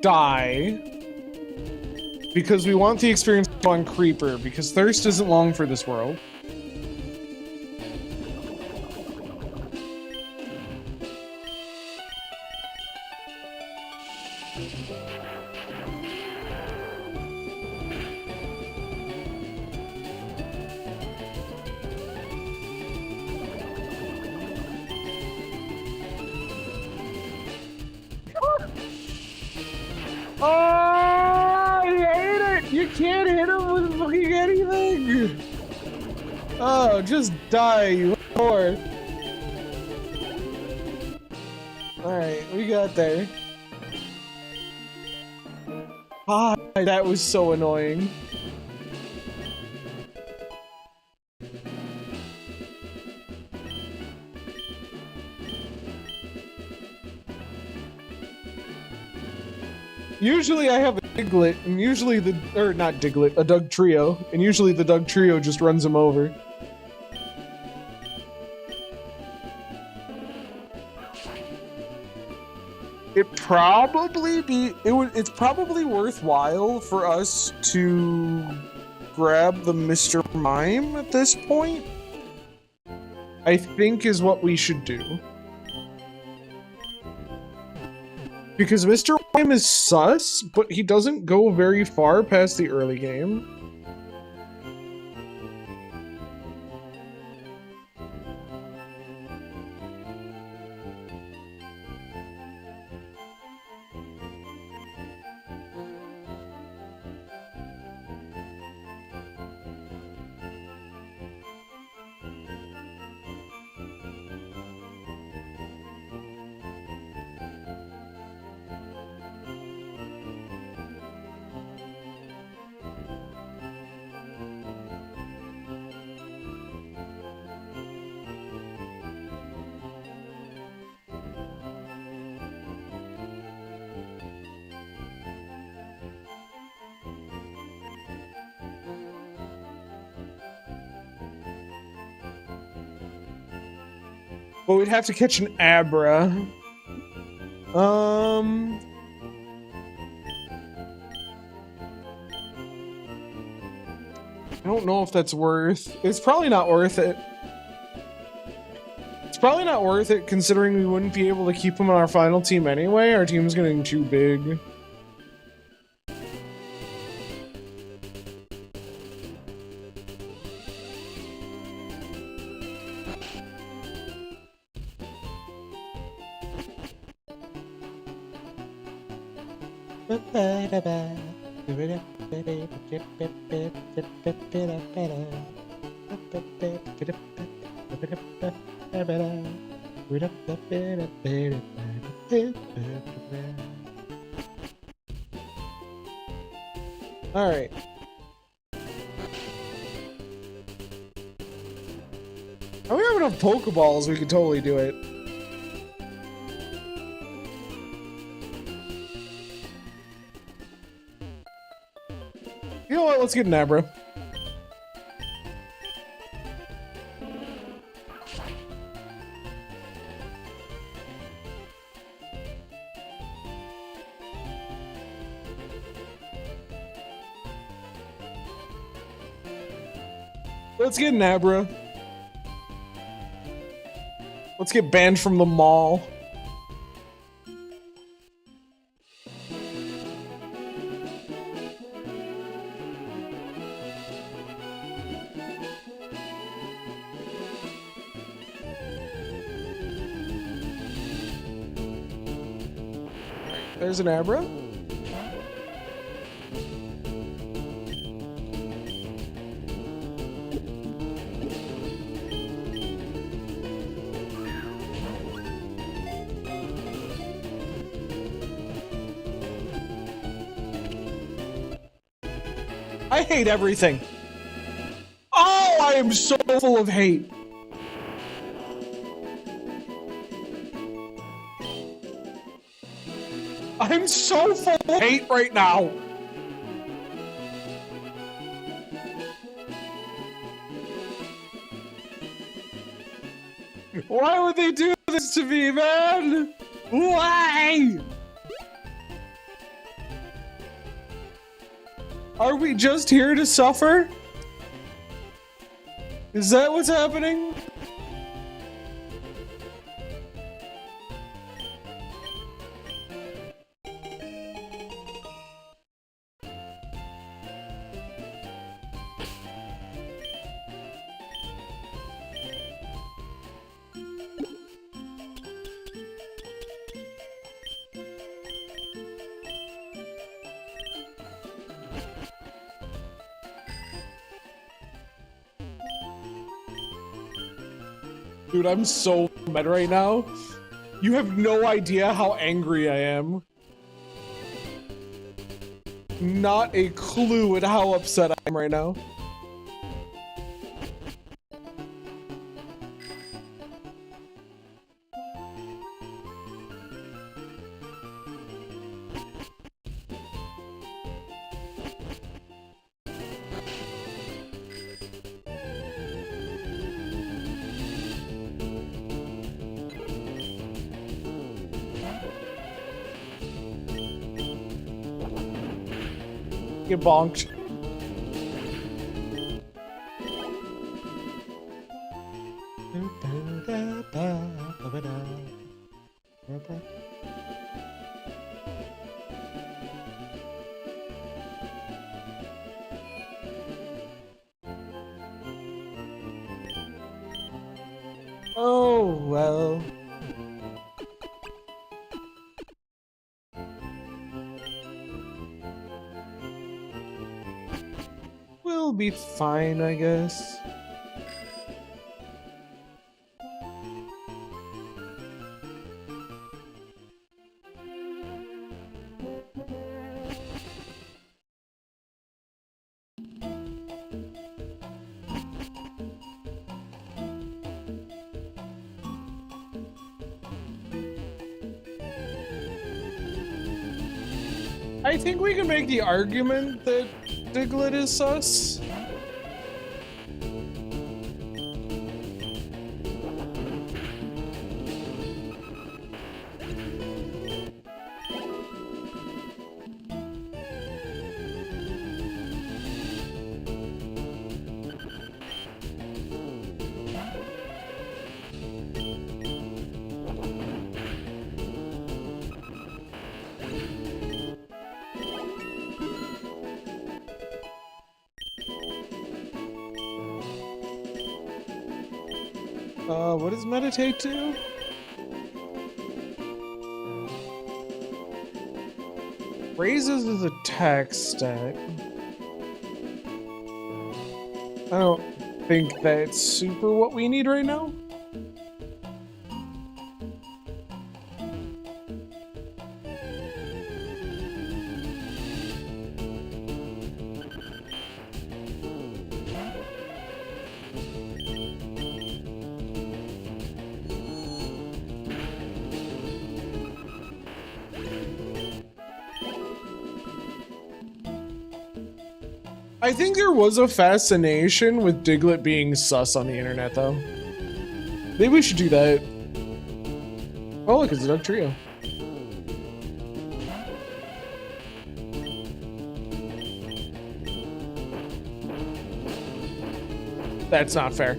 die because we want the experience on Creeper, because Thirst isn't long for this world. Oh, I hate it! You can't hit him with fucking anything! Oh, just die, you whore. Alright, we got there. Ah, that was so annoying. Usually I have a Diglett, and usually not Diglett, a Doug Trio, and usually the Doug Trio just runs him over. It's probably worthwhile for us to grab the Mr. Mime at this point. I think is what we should do. Because Mr. Time is sus, but he doesn't go very far past the early game. But we'd have to catch an Abra. I don't know if that's worth. It's probably not worth it. It's probably not worth it considering we wouldn't be able to keep him on our final team anyway. Our team's getting too big. All right. Oh, we have enough Pokeballs, we could totally do it. You know what? Let's get an Abra. Let's get an Abra. Let's get banned from the mall. There's an Abra. I hate everything. Oh, I am so full of hate. I'm so full of hate right now. Why would they do this to me, man? Why? Are we just here to suffer? Is that what's happening? Dude, I'm so mad right now. You have no idea how angry I am. Not a clue at how upset I am right now. Get bonked. Oh, well. We'll be fine, I guess. I think we can make the argument that Diglett is sus. What does meditate do? Raises his attack stat. I don't think that's super what we need right now. I think there was a fascination with Diglett being sus on the internet, though. Maybe we should do that. Oh, look, it's a Duck Trio. That's not fair.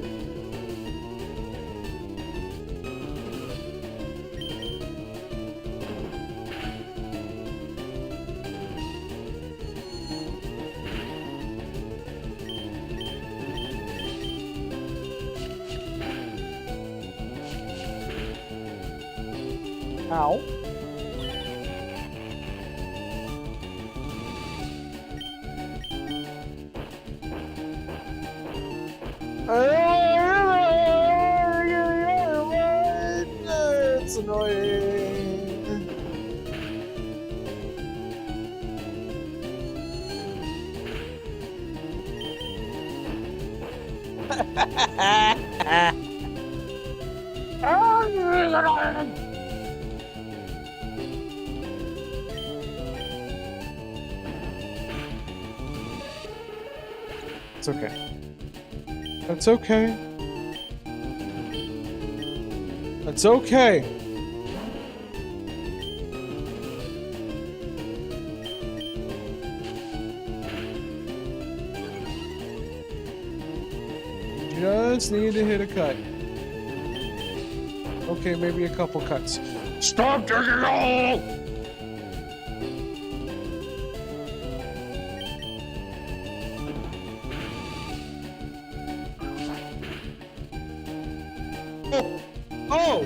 Ow. It's annoying. It's okay. That's okay. That's okay. Just need to hit a cut. Okay, maybe a couple cuts.
Stop digging a hole!
Oh!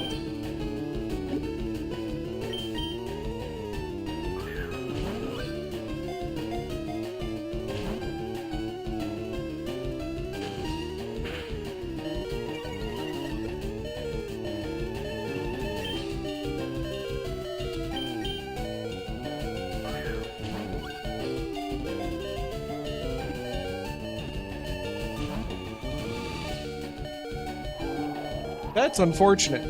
That's unfortunate.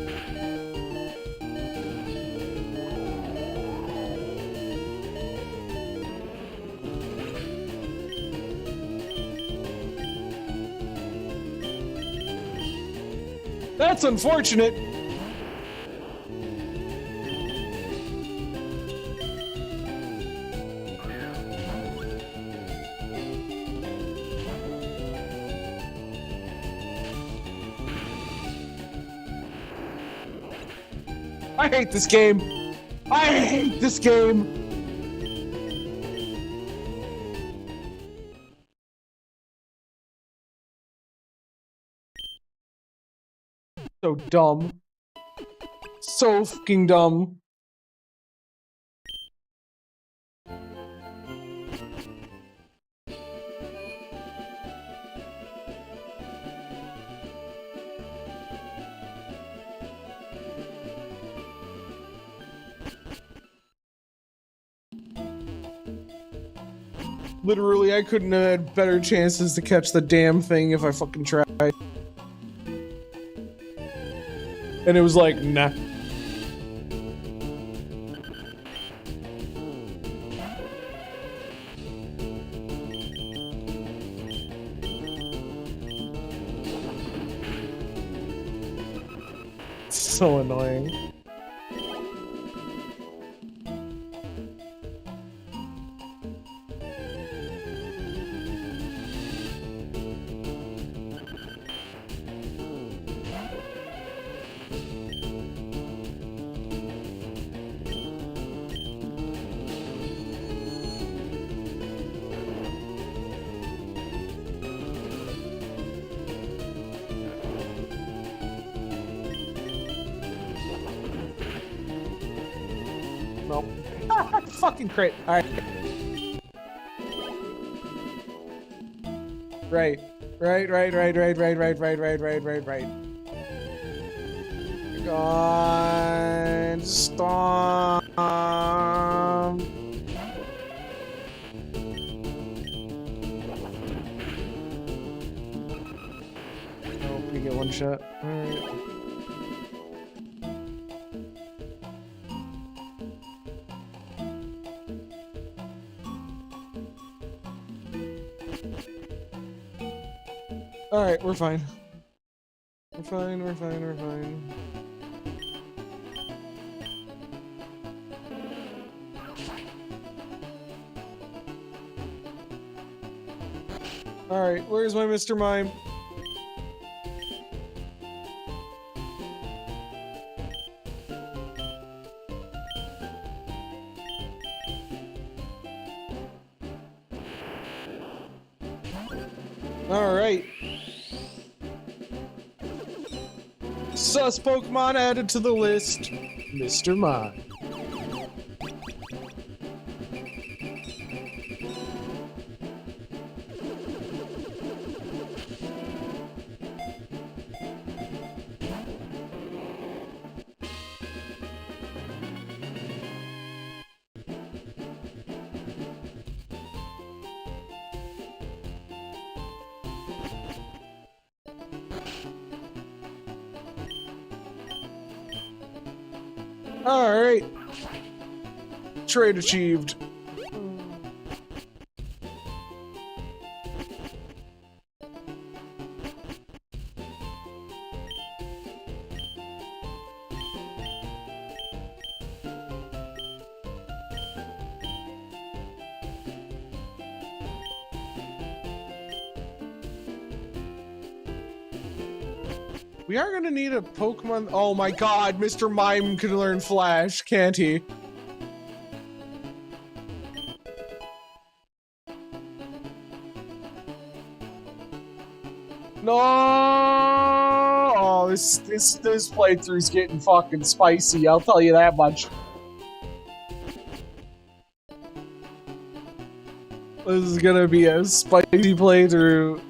That's unfortunate. I hate this game. I hate this game. So dumb. So fucking dumb. Literally, I couldn't have had better chances to catch the damn thing if I fucking tried. And it was like, nah. So annoying. Nope. Fucking crit. Alright. Right. Right. God, stop. Oh, we get one shot. Alright. Alright, we're fine. We're fine. Alright, where's my Mr. Mime? Alright. Sus Pokemon added to the list. Mr. Mime. Alright. Trade achieved. We are gonna need a Pokemon. Oh my god, Mr. Mime can learn Flash, can't he? No! Oh, this playthrough's getting fucking spicy, I'll tell you that much. This is gonna be a spicy playthrough.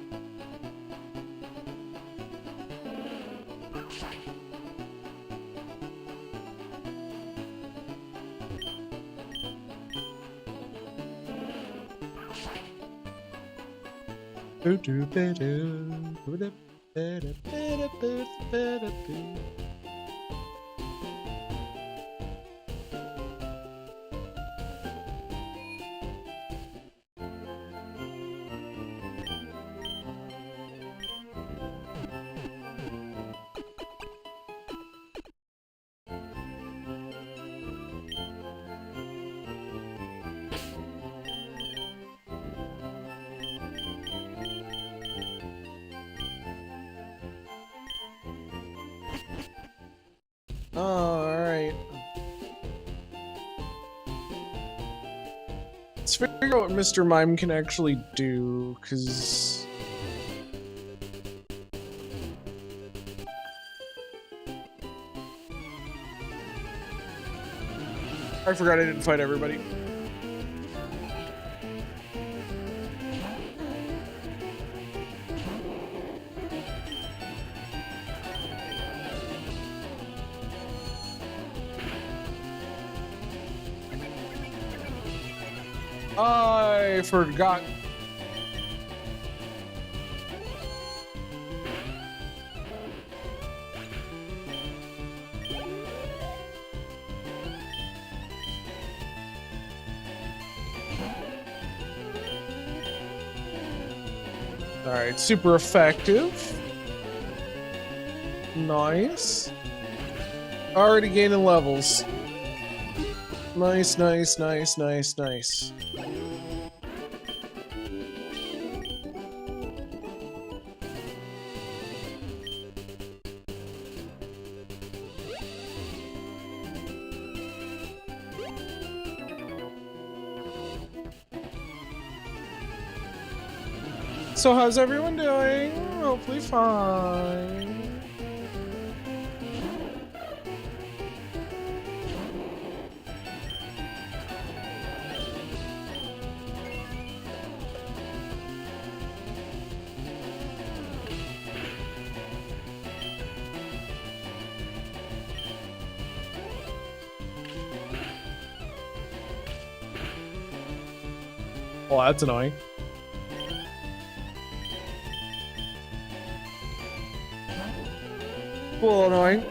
Alright. Let's figure out what Mr. Mime can actually do, because... I forgot I didn't fight everybody. I forgot. All right, super effective. Nice. Already gaining levels. Nice, nice, nice, nice, nice. So how's everyone doing? Hopefully fine. Oh, that's annoying. A little annoying.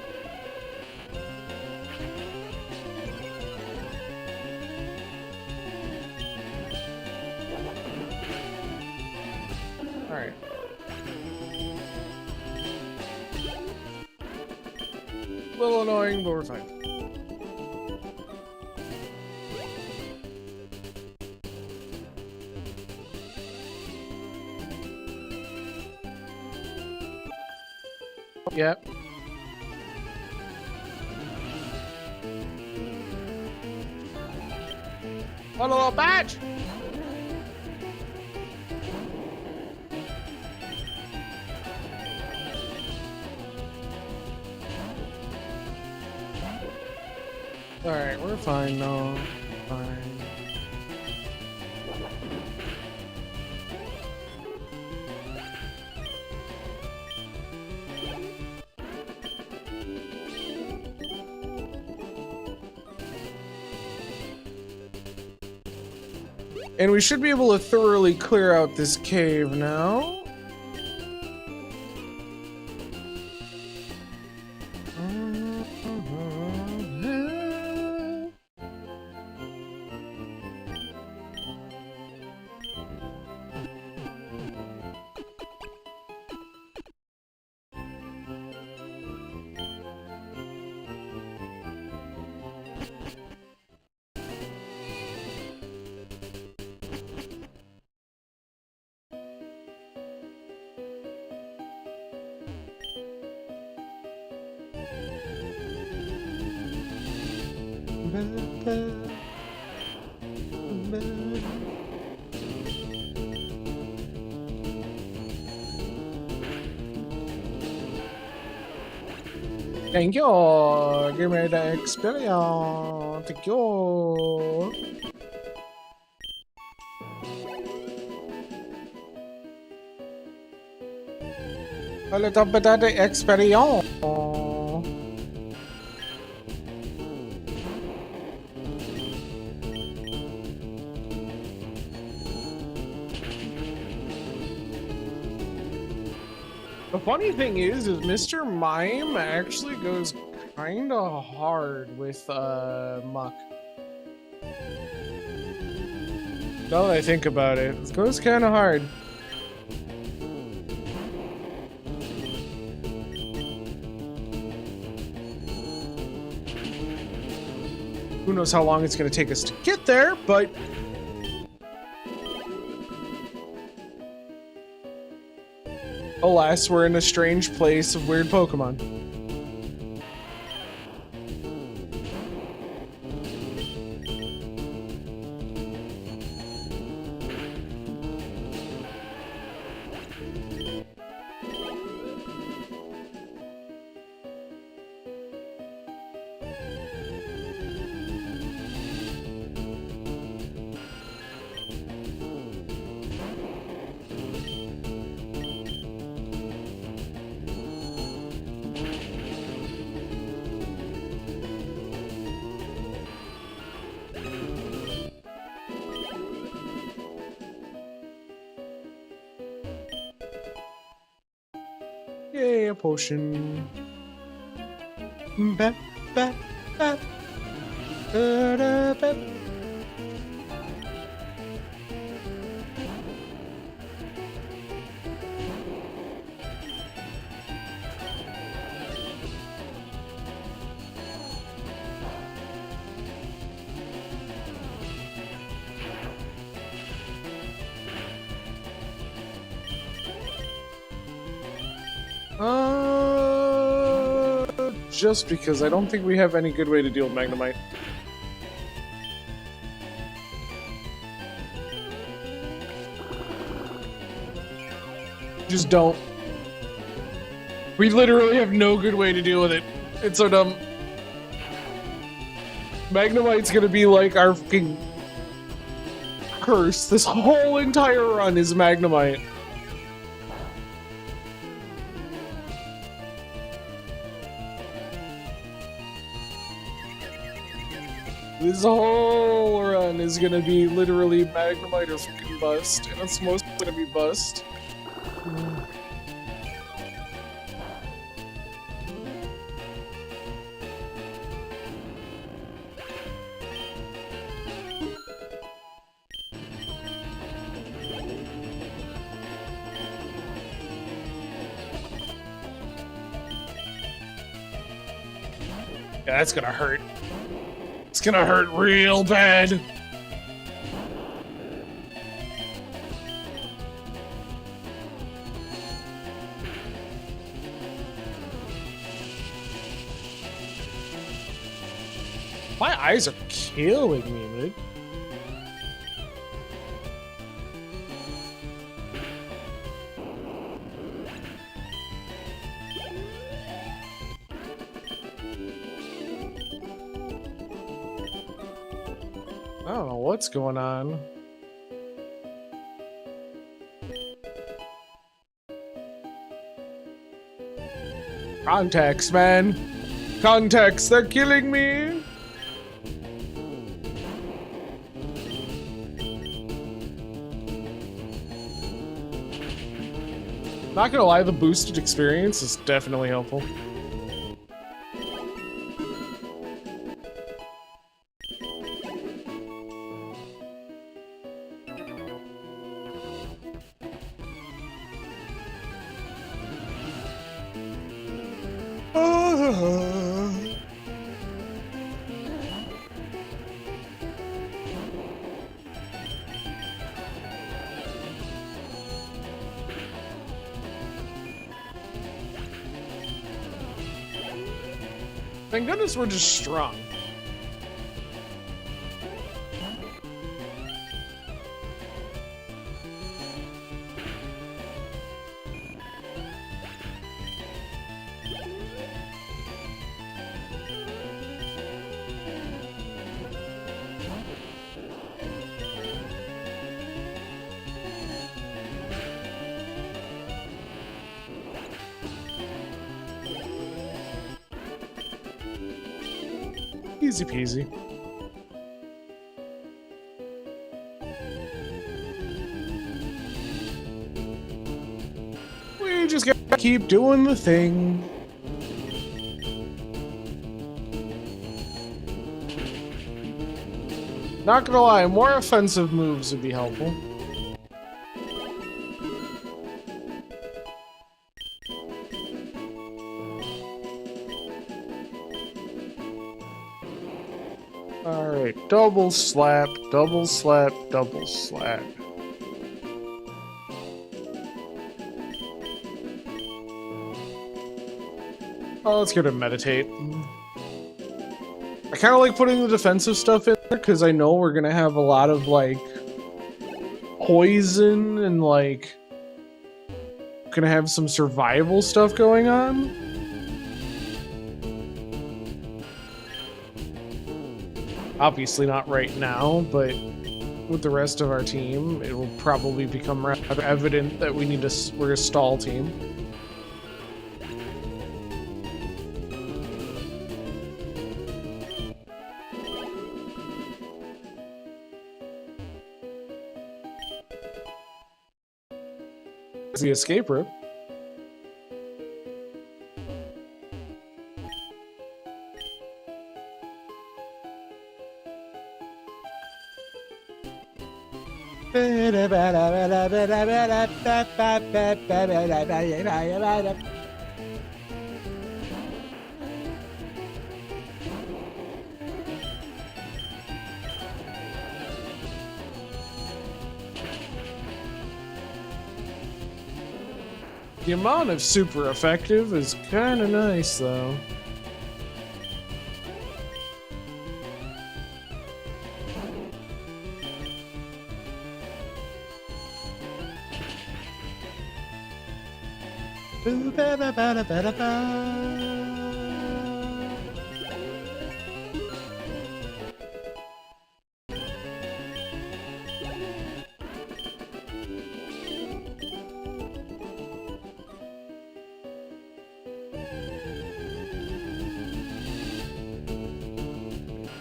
All right. A little annoying, but we're fine. Yep. What a little badge! Alright, we're fine now. Fine. And we should be able to thoroughly clear out this cave now. Thank you. Give me the experience. Thank you. A little bit of the experience. The funny thing is Mr. Mime actually goes kinda hard with Muck. Now that I think about it, it goes kinda hard. Who knows how long it's gonna take us to get there, but alas, we're in a strange place of weird Pokemon. potion. Ba, ba, ba. Da, da, ba. Just because I don't think we have any good way to deal with Magnemite. Just don't. We literally have no good way to deal with it. It's so dumb. Magnemite's gonna be like our fucking curse. This whole entire run is Magnemite. This whole run is gonna be literally Magnemite or fucking bust, and it's mostly gonna be bust. Yeah, that's gonna hurt. It's gonna hurt real bad. My eyes are killing me, dude. I don't know what's going on. Contacts, man. Contacts, they're killing me. Not gonna lie, the boosted experience is definitely helpful. Thank goodness we're just strong. Easy peasy. We just gotta keep doing the thing. Not gonna lie, more offensive moves would be helpful. Alright, double slap, double slap, double slap. Oh, let's go to meditate. I kind of like putting the defensive stuff in there because I know we're gonna have a lot of like poison and like gonna have some survival stuff going on. Obviously not right now, but with the rest of our team, it will probably become rather evident that we need to. We're a stall team. The escape rope. The amount of super effective is kind of nice, though.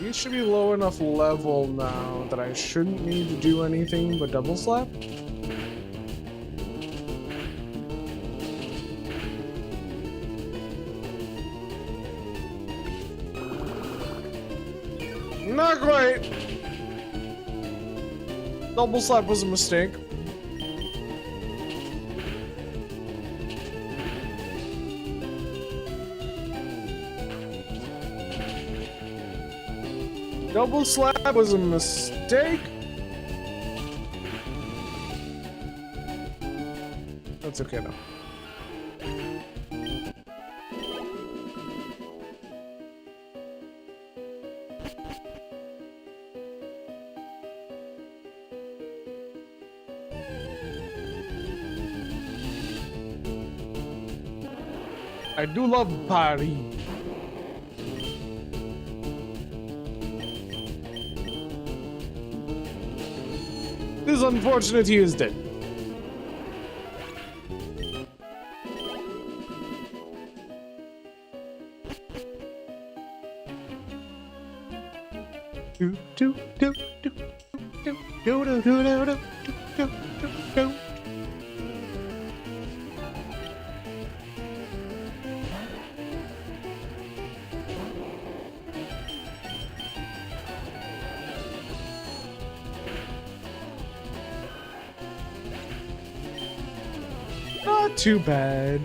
You should be low enough level now that I shouldn't need to do anything but double slap. Not quite. Double slap was a mistake. Double slap was a mistake. That's okay though. I do love Paris. It is unfortunate he is dead. Do do do do do do do do do do do do. Not too bad.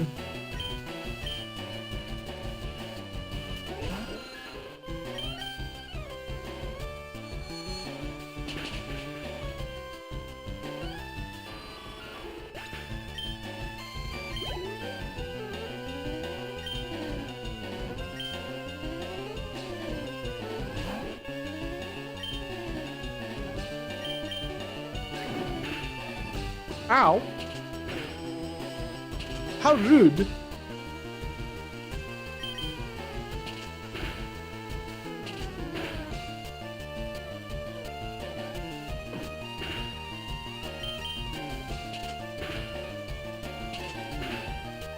Ow. How rude.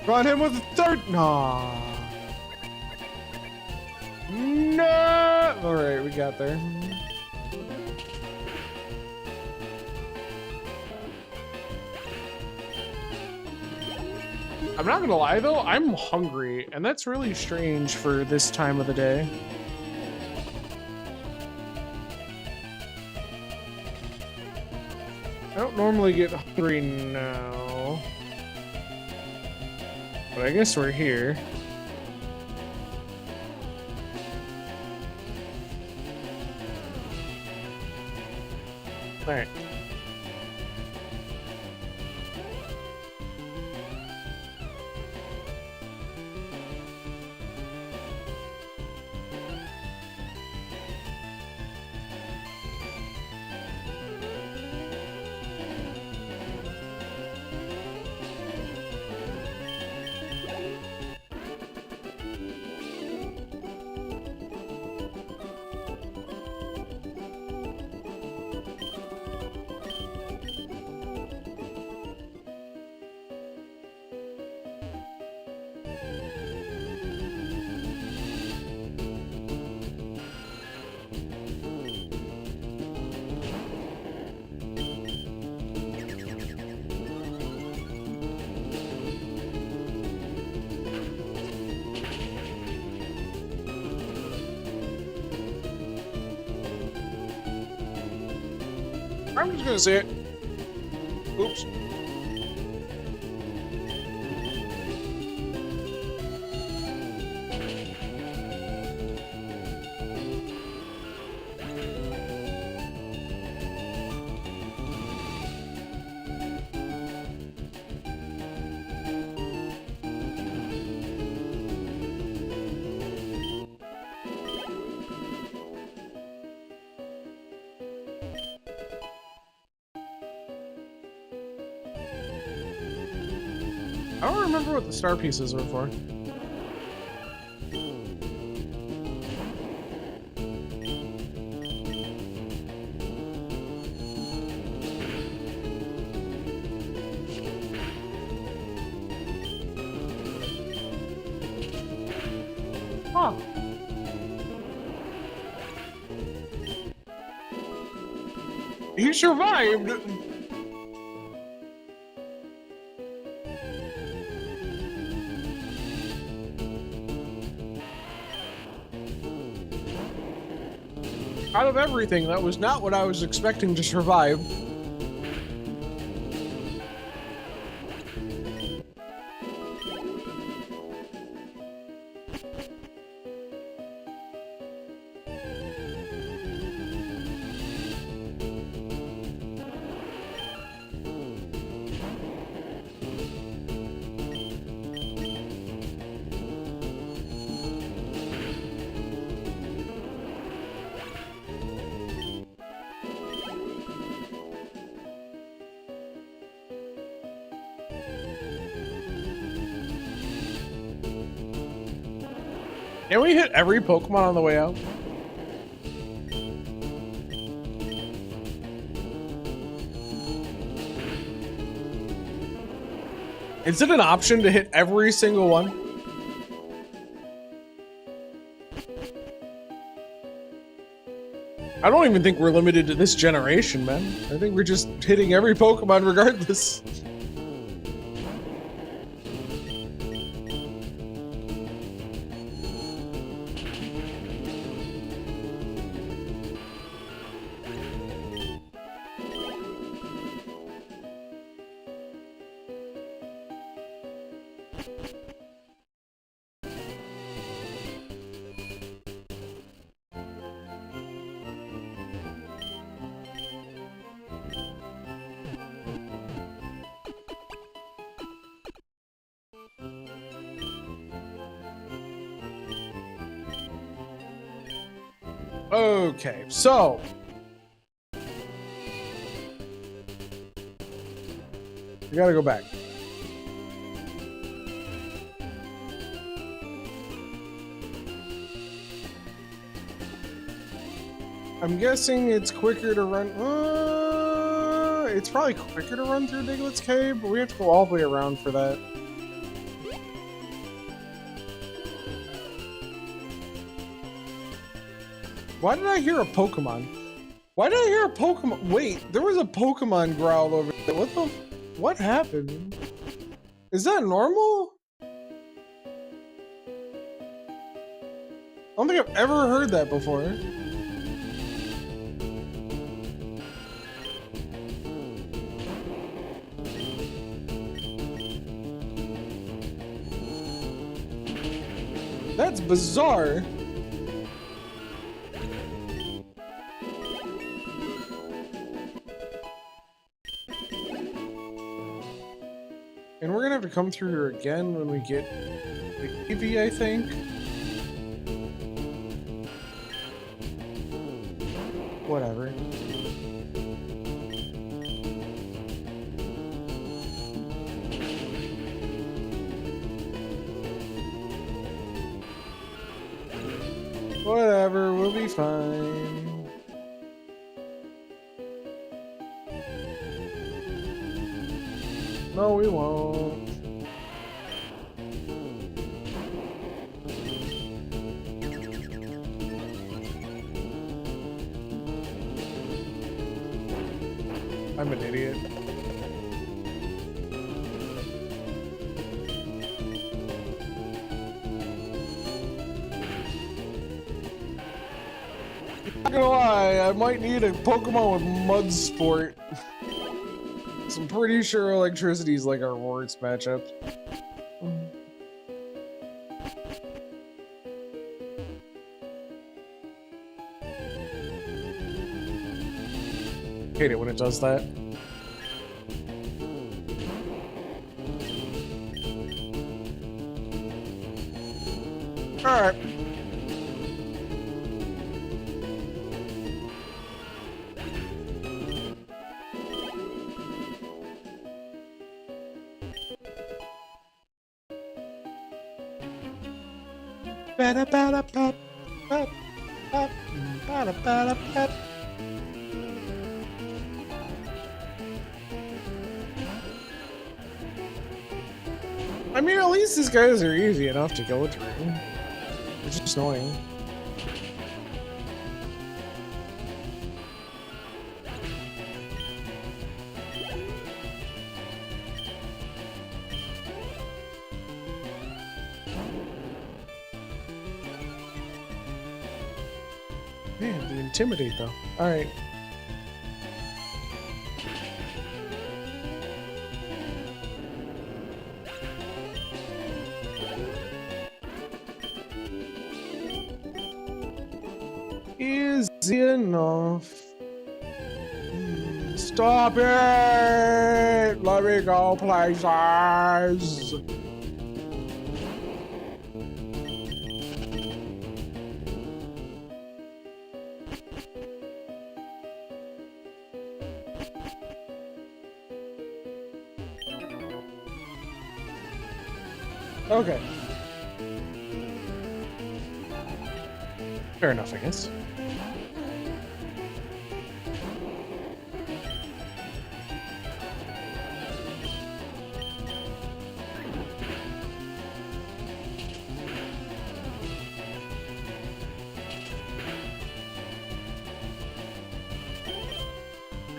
Run him with a third. Nah. No. All right, we got there. I'm not gonna lie though, I'm hungry, and that's really strange for this time of the day. I don't normally get hungry now, but I guess we're here. All right. I'm just gonna say it. first. I don't remember what the star pieces were for. Huh. He survived! Out of everything, that was not what I was expecting to survive. Can we hit every Pokemon on the way out? Is it an option to hit every single one? I don't even think we're limited to this generation, man. I think we're just hitting every Pokemon regardless. Okay, so we gotta go back. I'm guessing it's quicker to run. It's probably quicker to run through Diglett's Cave, but we have to go all the way around for that. Why did I hear a Pokemon? Why did I hear a Pokemon? Wait, there was a Pokemon growl over there. What happened? Is that normal? I don't think I've ever heard that before. That's bizarre. And we're gonna have to come through here again when we get the Eevee, I think. Whatever. Whatever, we'll be fine. No, we won't. I'm an idiot. Not gonna lie, I might need a Pokemon with Mud Sport. So I'm pretty sure electricity is like our worst matchup. Hate it when it does that. All right. I mean, at least these guys are easy enough to go through. It's just annoying. Man, they intimidate though. Alright. Easy enough. Stop it! Let me go places! Okay. Fair enough, I guess.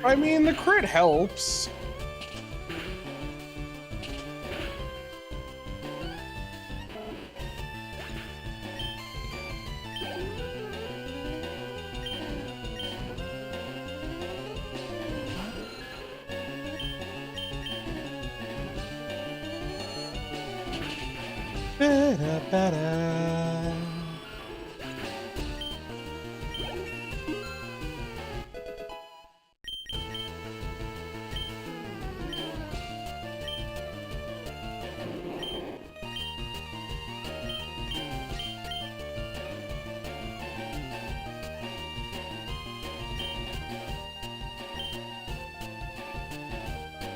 I mean, the crit helps. Ba-da-ba-da.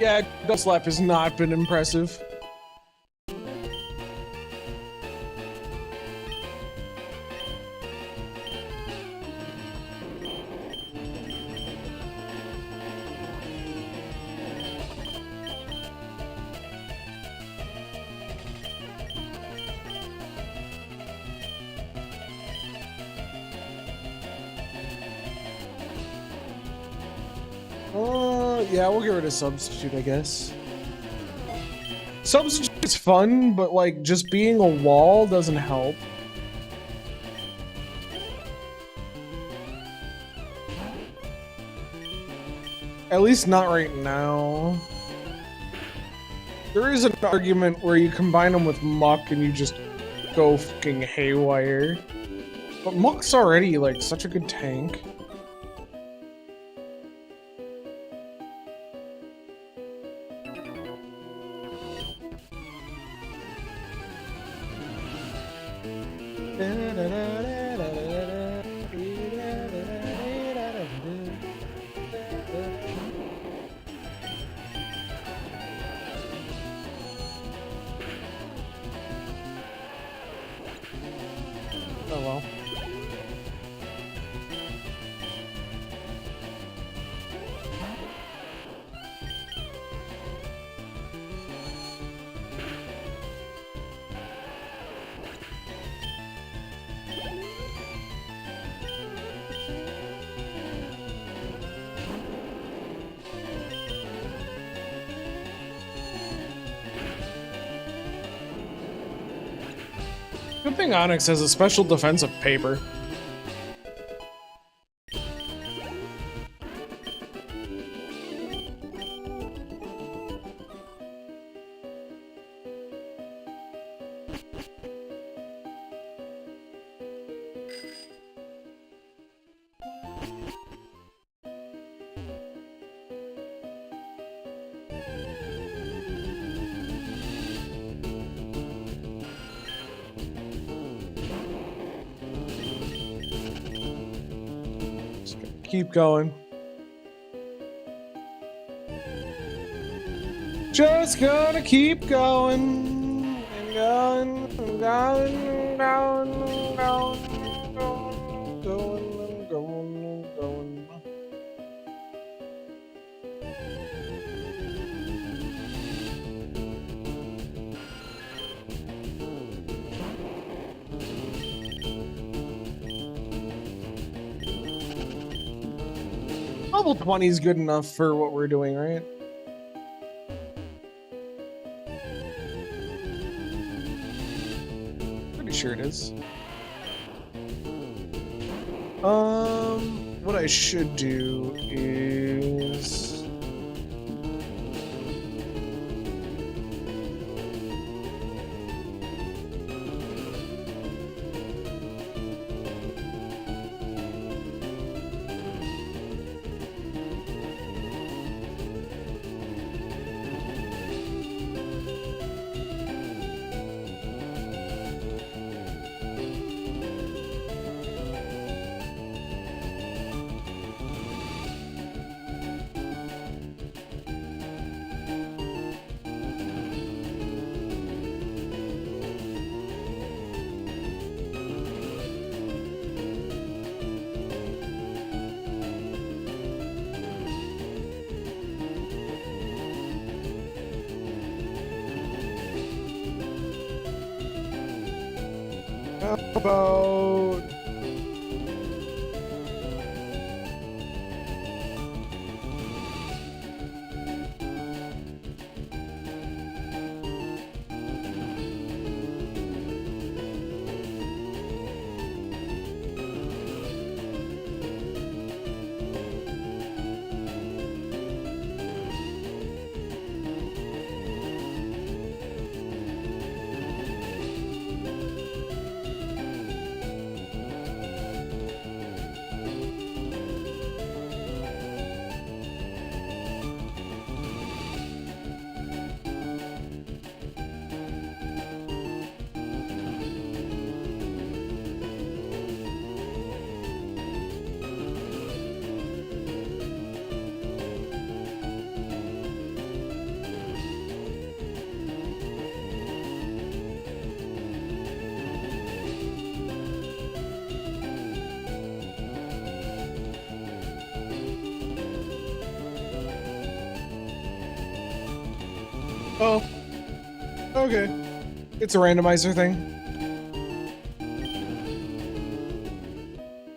Yeah, the slap has not been impressive. Yeah, we'll get rid of substitute, I guess. Substitute's fun, but like just being a wall doesn't help. At least not right now. There is an argument where you combine them with Muck and you just go fucking haywire. But Muck's already like such a good tank. Oh well. Good thing Onyx has a special defensive paper. Just gonna keep going. Just gonna keep going and going and going and going and going and going and going and going. Level 20 is good enough for what we're doing, right? Sure it is. What I should do is how about oh, okay. It's a randomizer thing.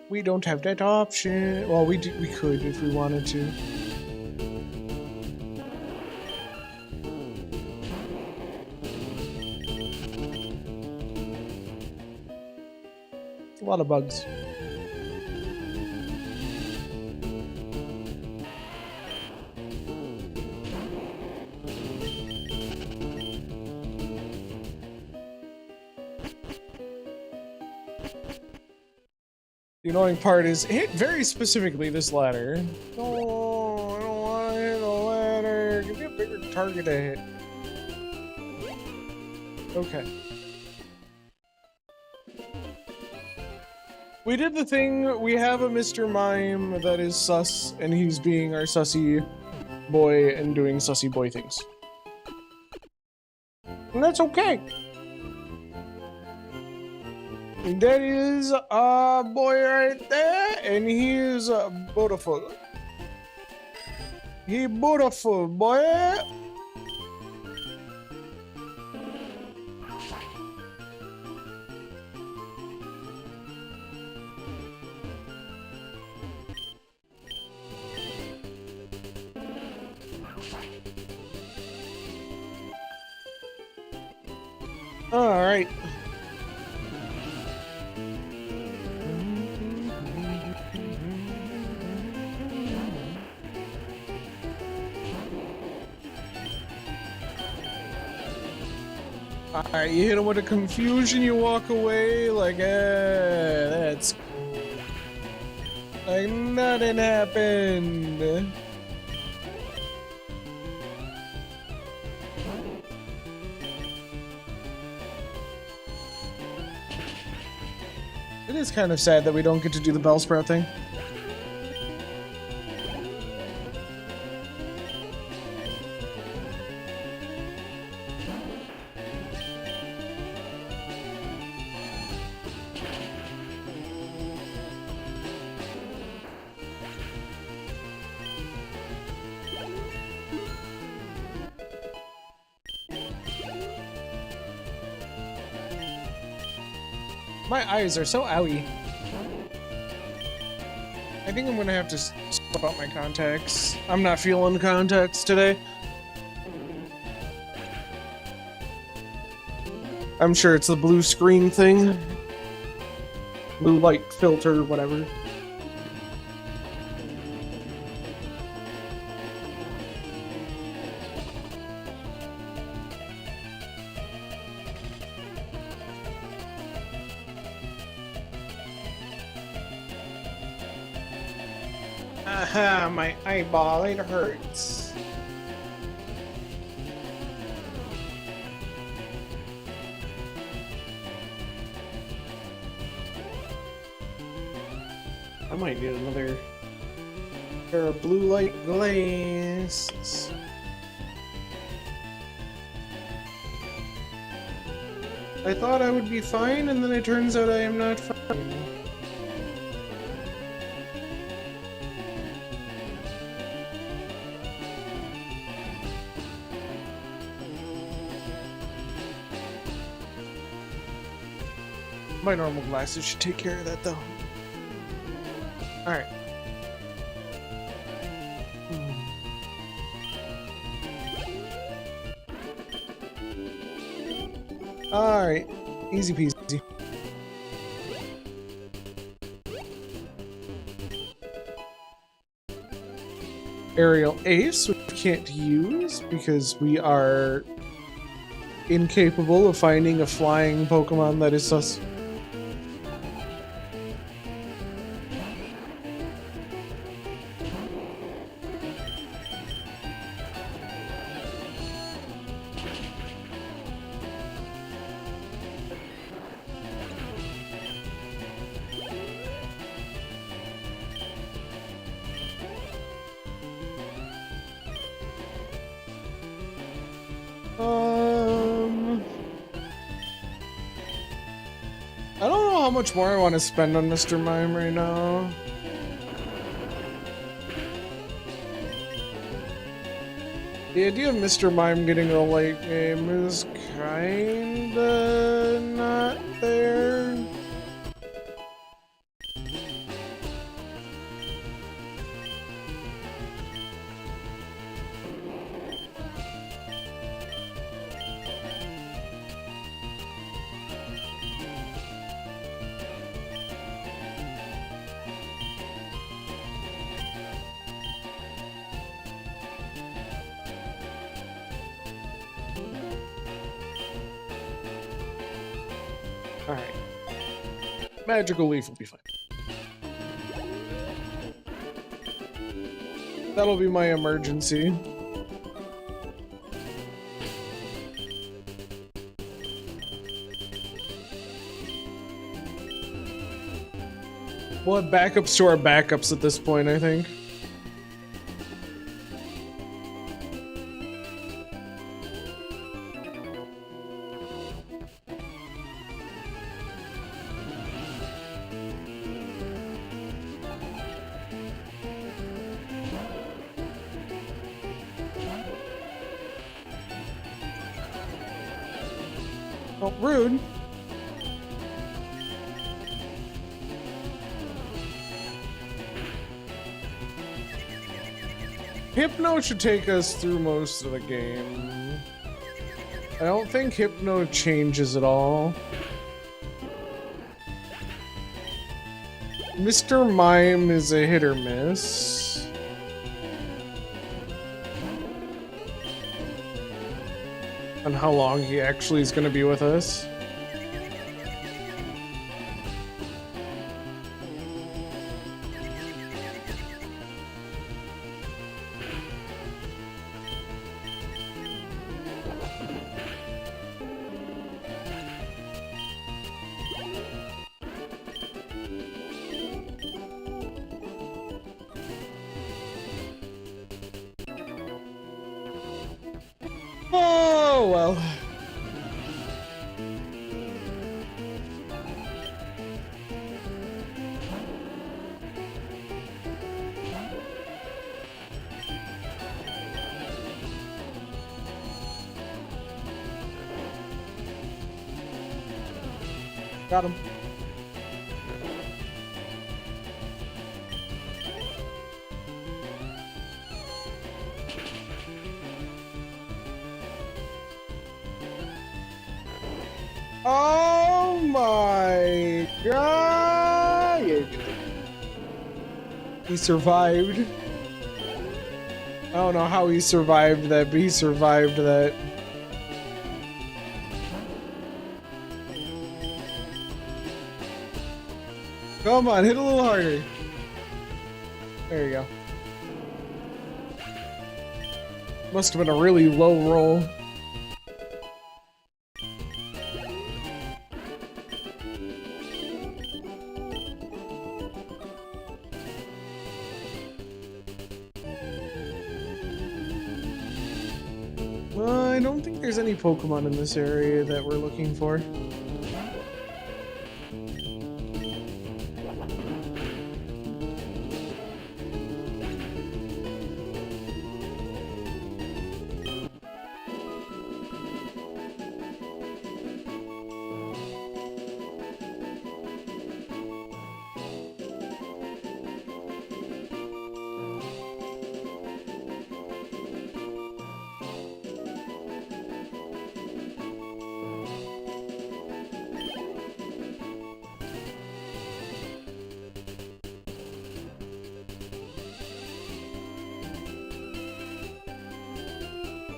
We don't have that option. Well, we could if we wanted to. A lot of bugs. The annoying part is hit very specifically this ladder. Oh, I don't want to hit a ladder. Give me a bigger target to hit. Okay. We did the thing. We have a Mr. Mime that is sus, and he's being our sussy boy and doing sussy boy things. And that's okay. That is a boy right there, and he is beautiful. He beautiful, boy. All right. Alright, you hit him with a confusion, you walk away, like, that's cool. Like nothing happened. It is kind of sad that we don't get to do the Bellsprout thing. My eyes are so owie. I think I'm gonna have to swap out my contacts. I'm not feeling contacts today. I'm sure it's the blue screen thing. Blue light filter, whatever. Aha, my eyeball, it hurts. I might need another pair of blue light glasses. I thought I would be fine, and then it turns out I am not fine. My normal glasses should take care of that, though. Alright. Alright. Easy peasy. Aerial Ace, which we can't use because we are incapable of finding a flying Pokemon that is sus. I don't know how much more I want to spend on Mr. Mime right now. The idea of Mr. Mime getting a late game is kinda not there. Alright. Magical Leaf will be fine. That'll be my emergency. We'll have backups to our backups at this point, I think. Oh, rude. Hypno should take us through most of the game. I don't think Hypno changes at all. Mr. Mime is a hit or miss. On how long he actually is going to be with us. well. Got him. Oh my god! He survived. I don't know how he survived that, but he survived that. Come on, hit a little harder. There you go. Must have been a really low roll. I don't think there's any Pokemon in this area that we're looking for.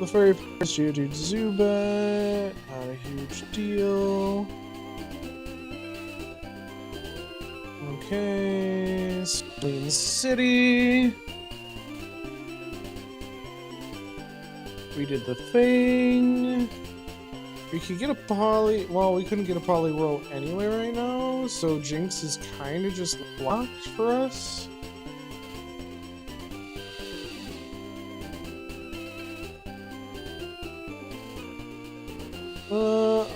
The furry first Geodude Zubat, not a huge deal. Okay, Spleen City. We did the thing. We could get a poly. Well, we couldn't get a poly roll anyway right now, so Jinx is kind of just locked for us.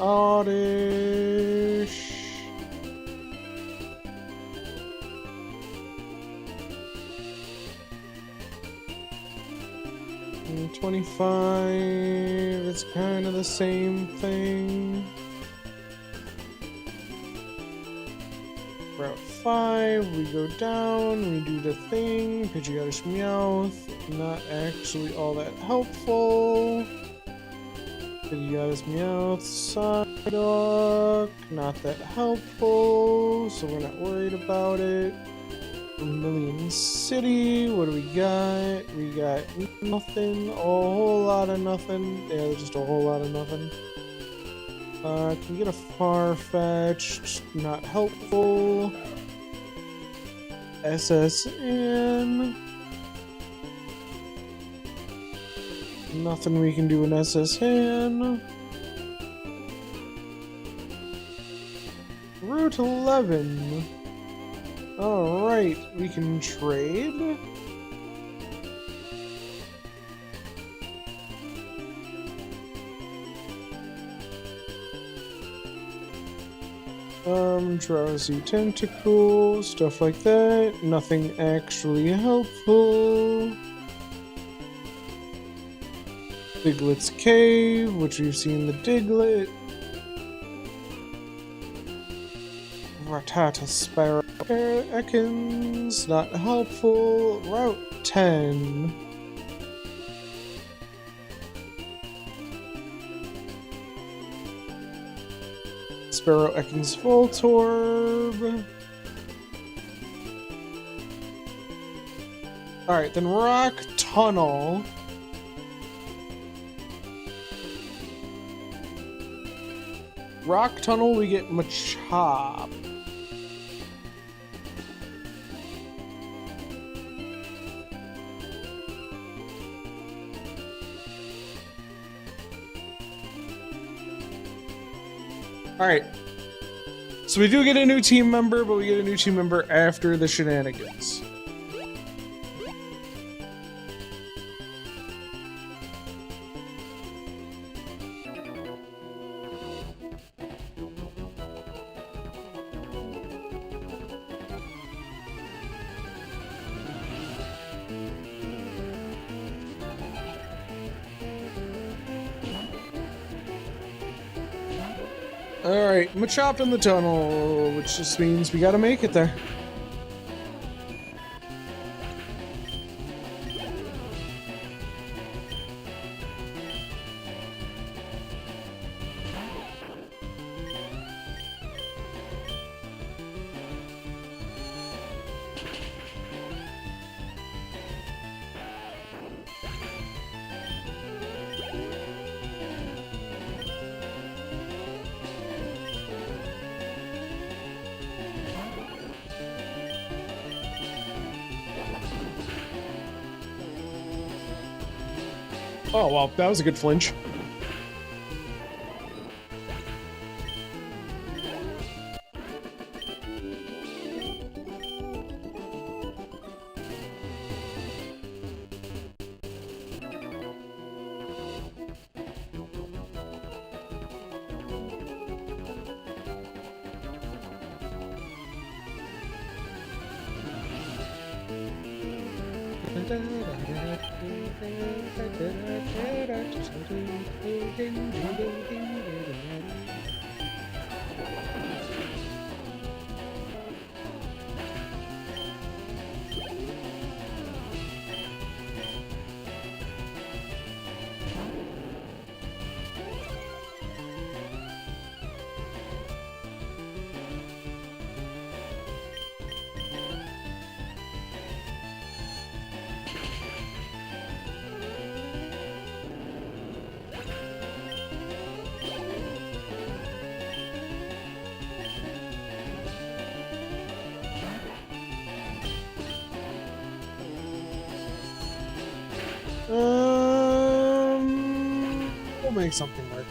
Oddish. And 25, it's kind of the same thing. Route 5, we go down, we do the thing. Pidgeottish Meowth, not actually all that helpful. Pidgeottish Meowth, Psyduck, not that helpful, so we're not worried about it. Vermilion City, what do we got? We got nothing, a whole lot of nothing. Yeah, just a whole lot of nothing. Can we get a Farfetch'd? Not helpful. SSN. Nothing we can do in SSN. Route 11. Alright, we can trade. Drowsy Tentacle, stuff like that. Nothing actually helpful. Diglett's Cave, which we've seen the Diglett. Rattata Sparrow Ekans, not helpful. Route 10. Sparrow Ekans Voltorb. Alright, then Rock Tunnel. Rock Tunnel, we get Machop. Alright. So we do get a new team member, but we get a new team member after the shenanigans. Alright, Machop in the tunnel, which just means we gotta make it there. Oh, well, that was a good flinch. We'll make something work.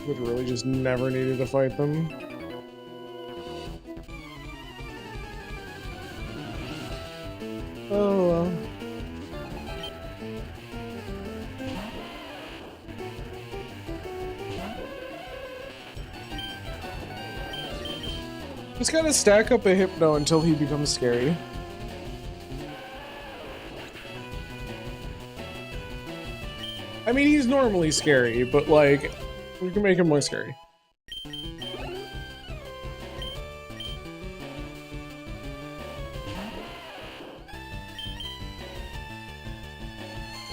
Would really just never needed to fight them. Oh well. Just gotta stack up a Hypno until he becomes scary. I mean, he's normally scary, but like, we can make him more scary.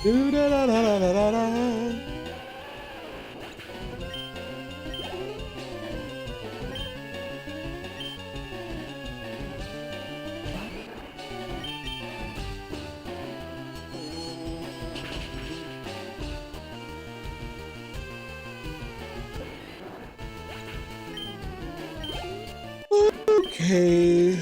Do da da da da da da. Okay.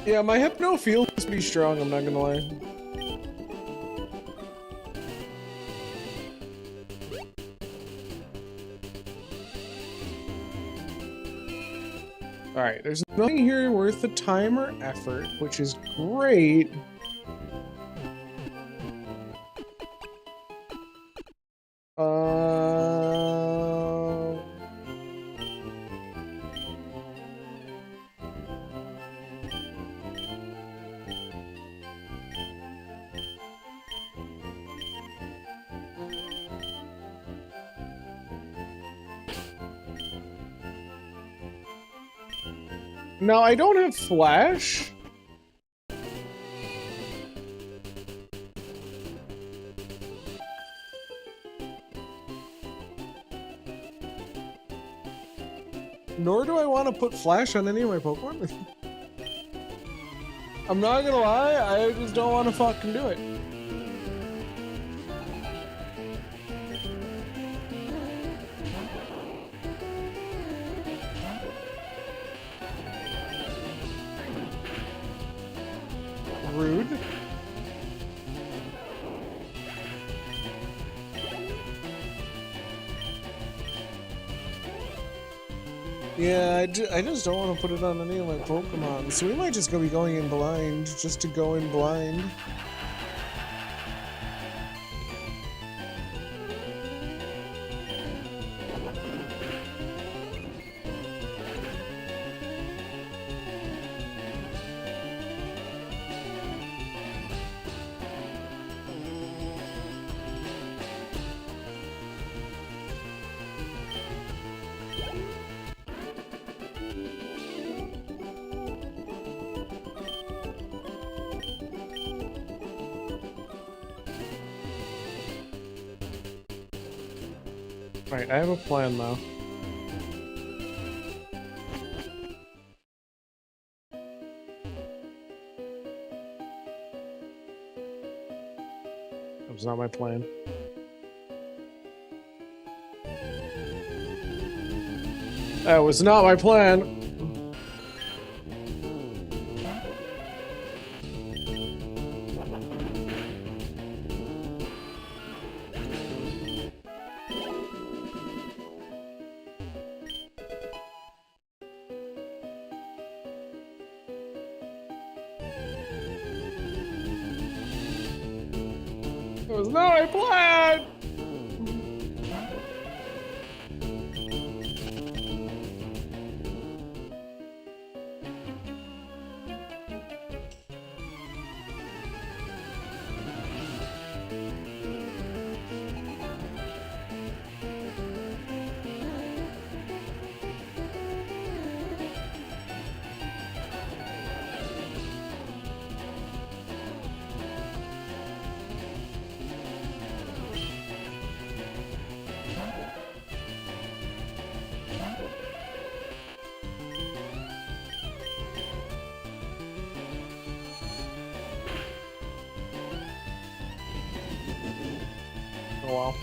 Yeah, my Hypno feels pretty strong, I'm not gonna lie. Alright, there's nothing here worth the time or effort, which is great. Now, I don't have Flash. Nor do I want to put Flash on any of my Pokemon. I'm not gonna lie, I just don't want to fucking do it. Yeah, I just don't want to put it on any of my Pokemon, so we might just be going in blind, just to go in blind. Right, I have a plan though. That was not my plan. That was not my plan. That was not my plan! Oh well.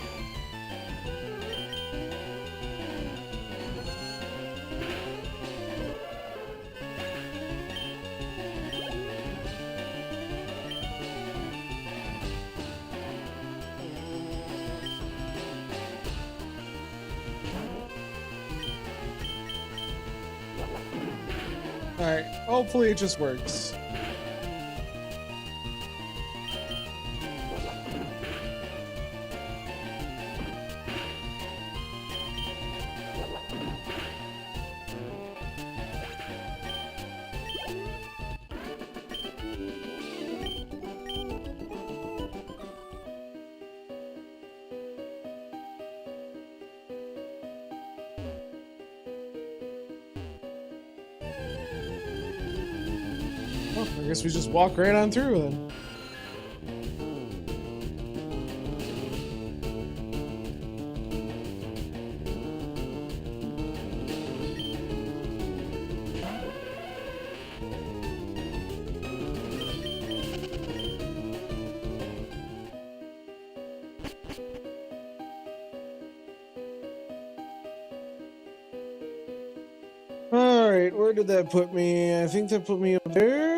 Alright, hopefully it just works. Well, I guess we just walk right on through then. Alright, where did that put me? I think that put me up there.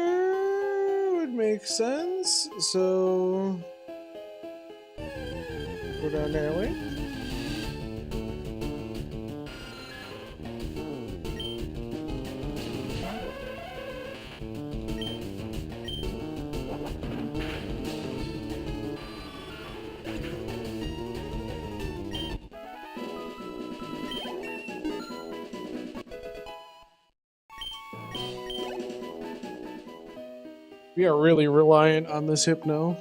Would make sense. So go down that way. We are really reliant on this Hypno.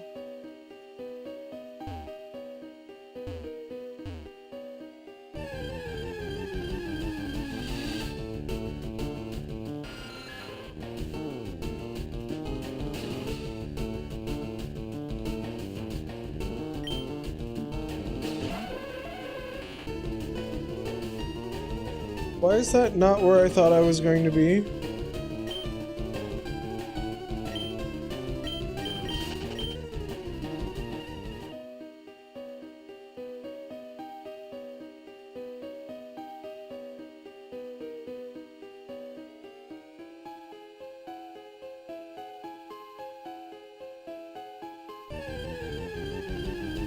Why is that not where I thought I was going to be?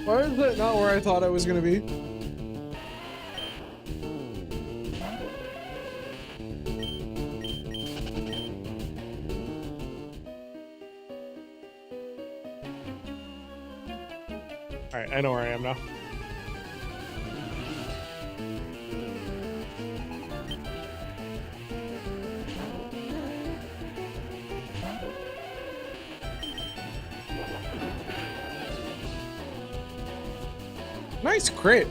Why is that not where I thought I was going to be? Alright, I know where I am now. Nice crit.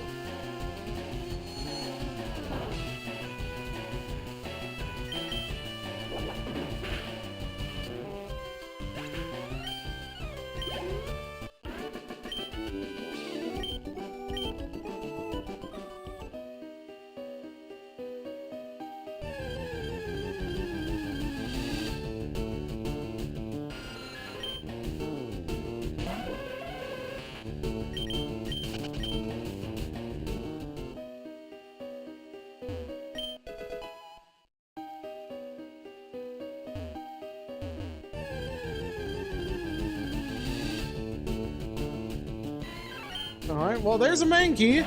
Alright, well, there's a Mankey.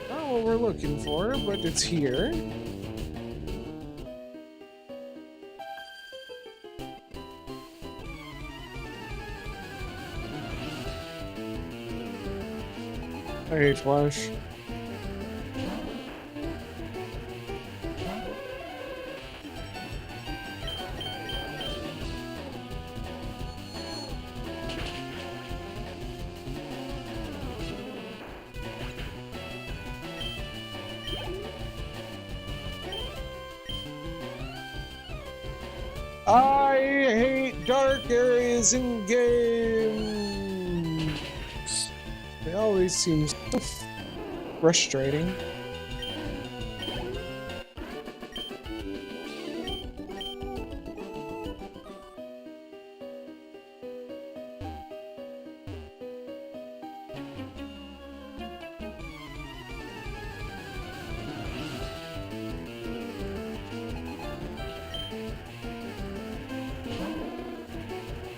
Not what we're looking for, but it's here. I hate Flash. I hate dark areas in games. They always seem so frustrating.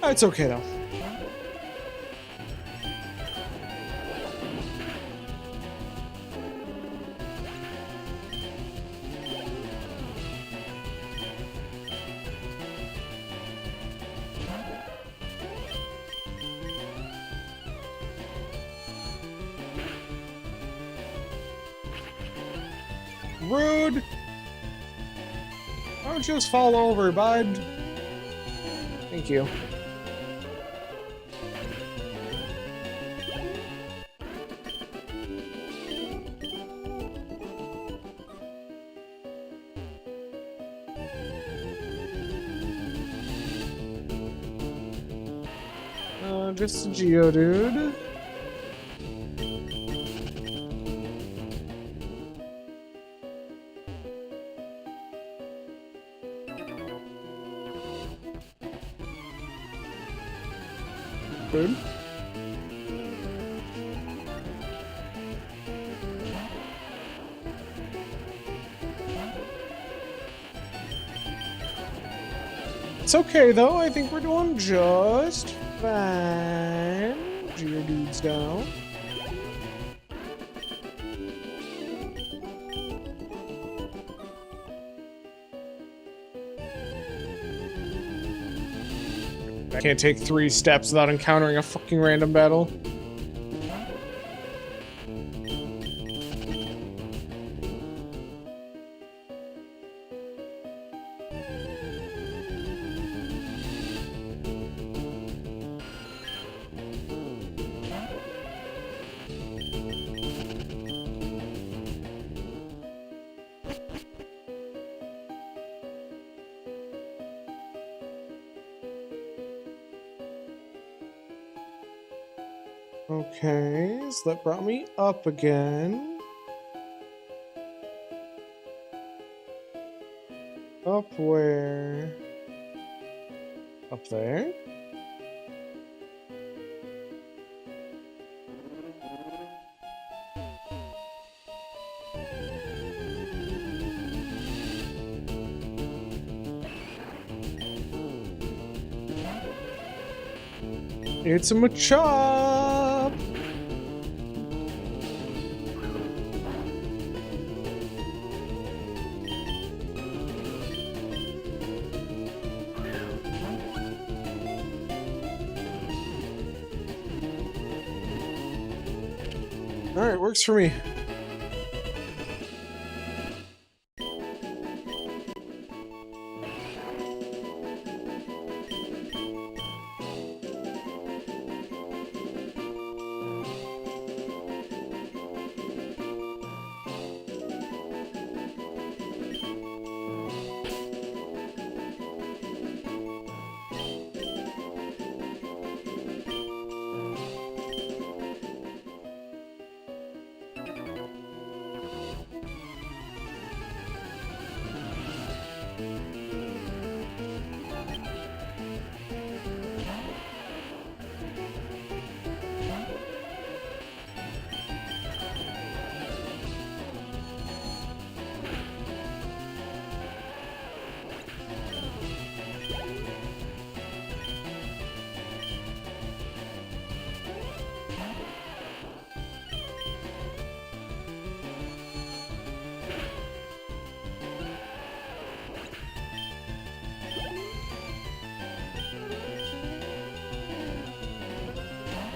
It's okay though. Rude! Don't just fall over, bud. Thank you. Just a Geodude. Good. It's okay though, I think we're doing just fine. Geodude's down. I can't take 3 steps without encountering a fucking random battle. Okay, so that brought me up again. Up where? Up there? It's a Machop! Alright, works for me.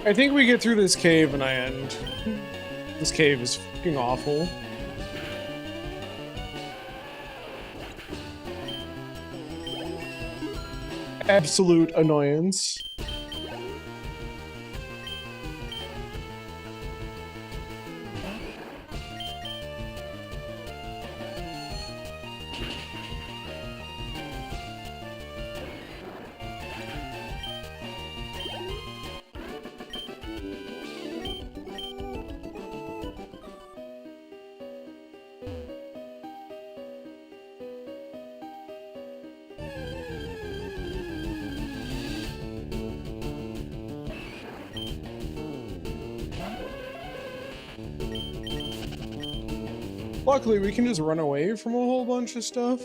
I think we get through this cave and I end. This cave is fucking awful. Absolute annoyance. Luckily, we can just run away from a whole bunch of stuff.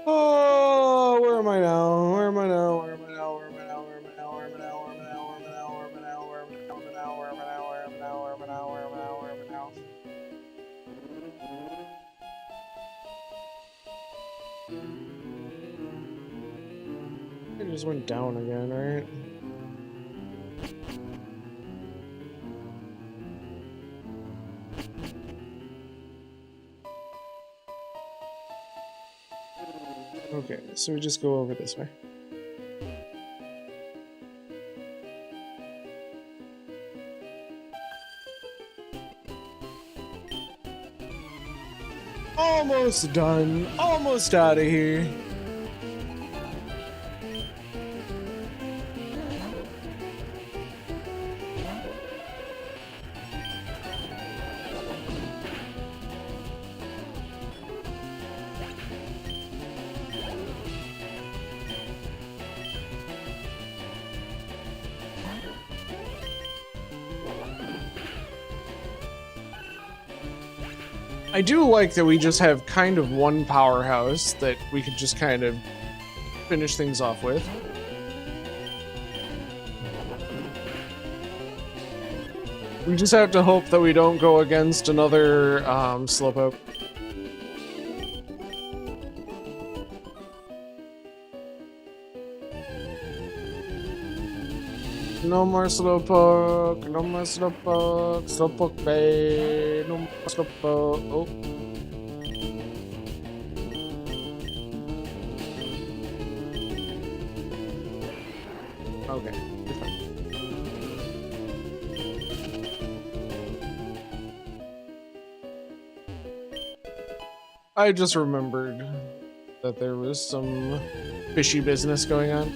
Oh, where am I now? Where am I now? Where am I now? Where am I now? Where am I now? Where am I now? Where am I now? Where am I now? Where am I now? Where am I now? Where am I now? Where am I now? Where am I now? Where am I now? Where am I now? Where am I now? It just went down again, right? Okay, so we just go over this way. Almost done. Almost out of here. I do like that we just have kind of one powerhouse that we could just kind of finish things off with. We just have to hope that we don't go against another slowpoke. No more slowpoke, no more slowpoke, slowpoke bay, no more slowpoke. Oh. Okay, you're fine. I just remembered that there was some fishy business going on.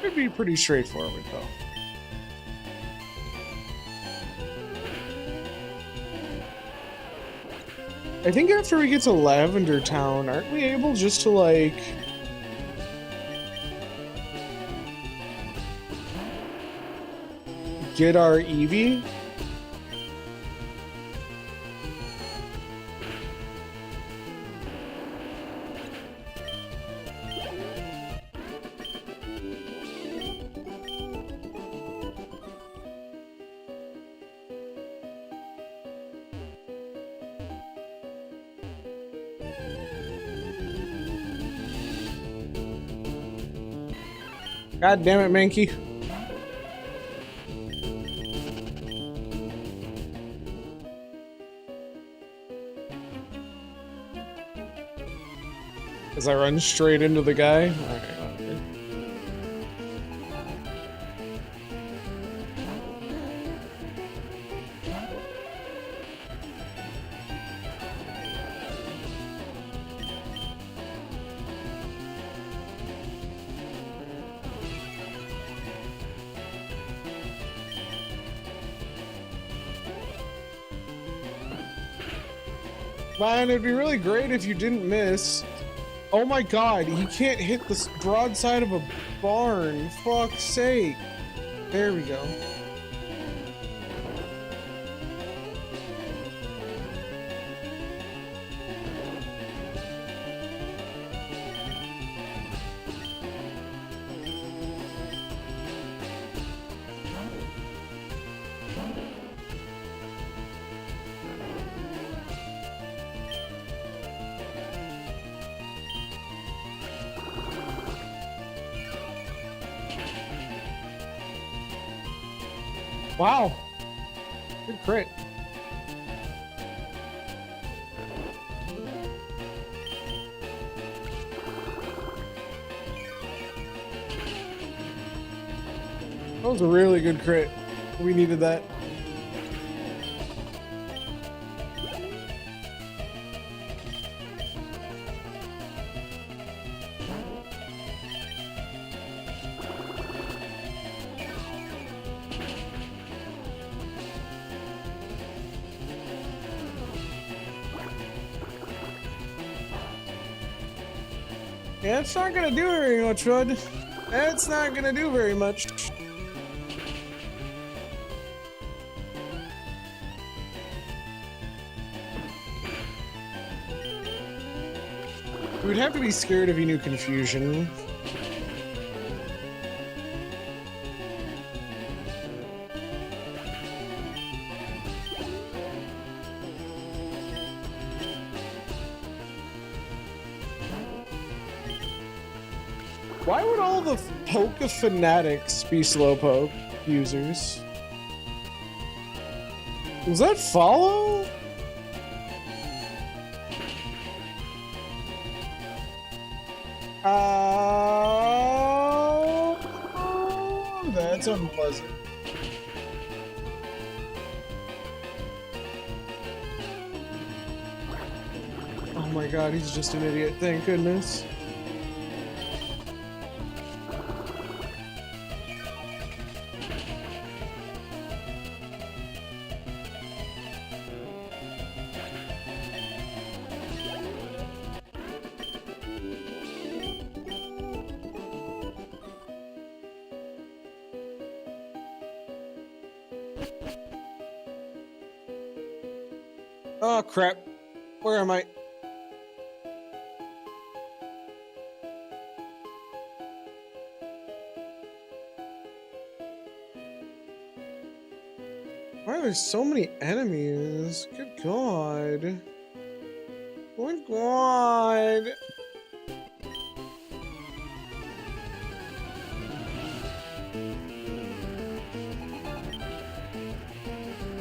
It'd be pretty straightforward, though. I think after we get to Lavender Town, aren't we able just to, like... get our Eevee? God damn it, Mankey. As I run straight into the guy? Alright, okay. Man, it'd be really great if you didn't miss. Oh my god, he can't hit the broadside of a barn. Fuck's sake. There we go. Wow. Good crit. That was a really good crit. We needed that. Yeah, it's not gonna do very much, bud. It's not gonna do very much. We'd have to be scared if he knew confusion. Why would all the Poke fanatics be Slowpoke users? Was that follow? That's unpleasant. Oh my god, he's just an idiot, thank goodness. Oh crap, where am I? Why are there so many enemies? Good god. Good god.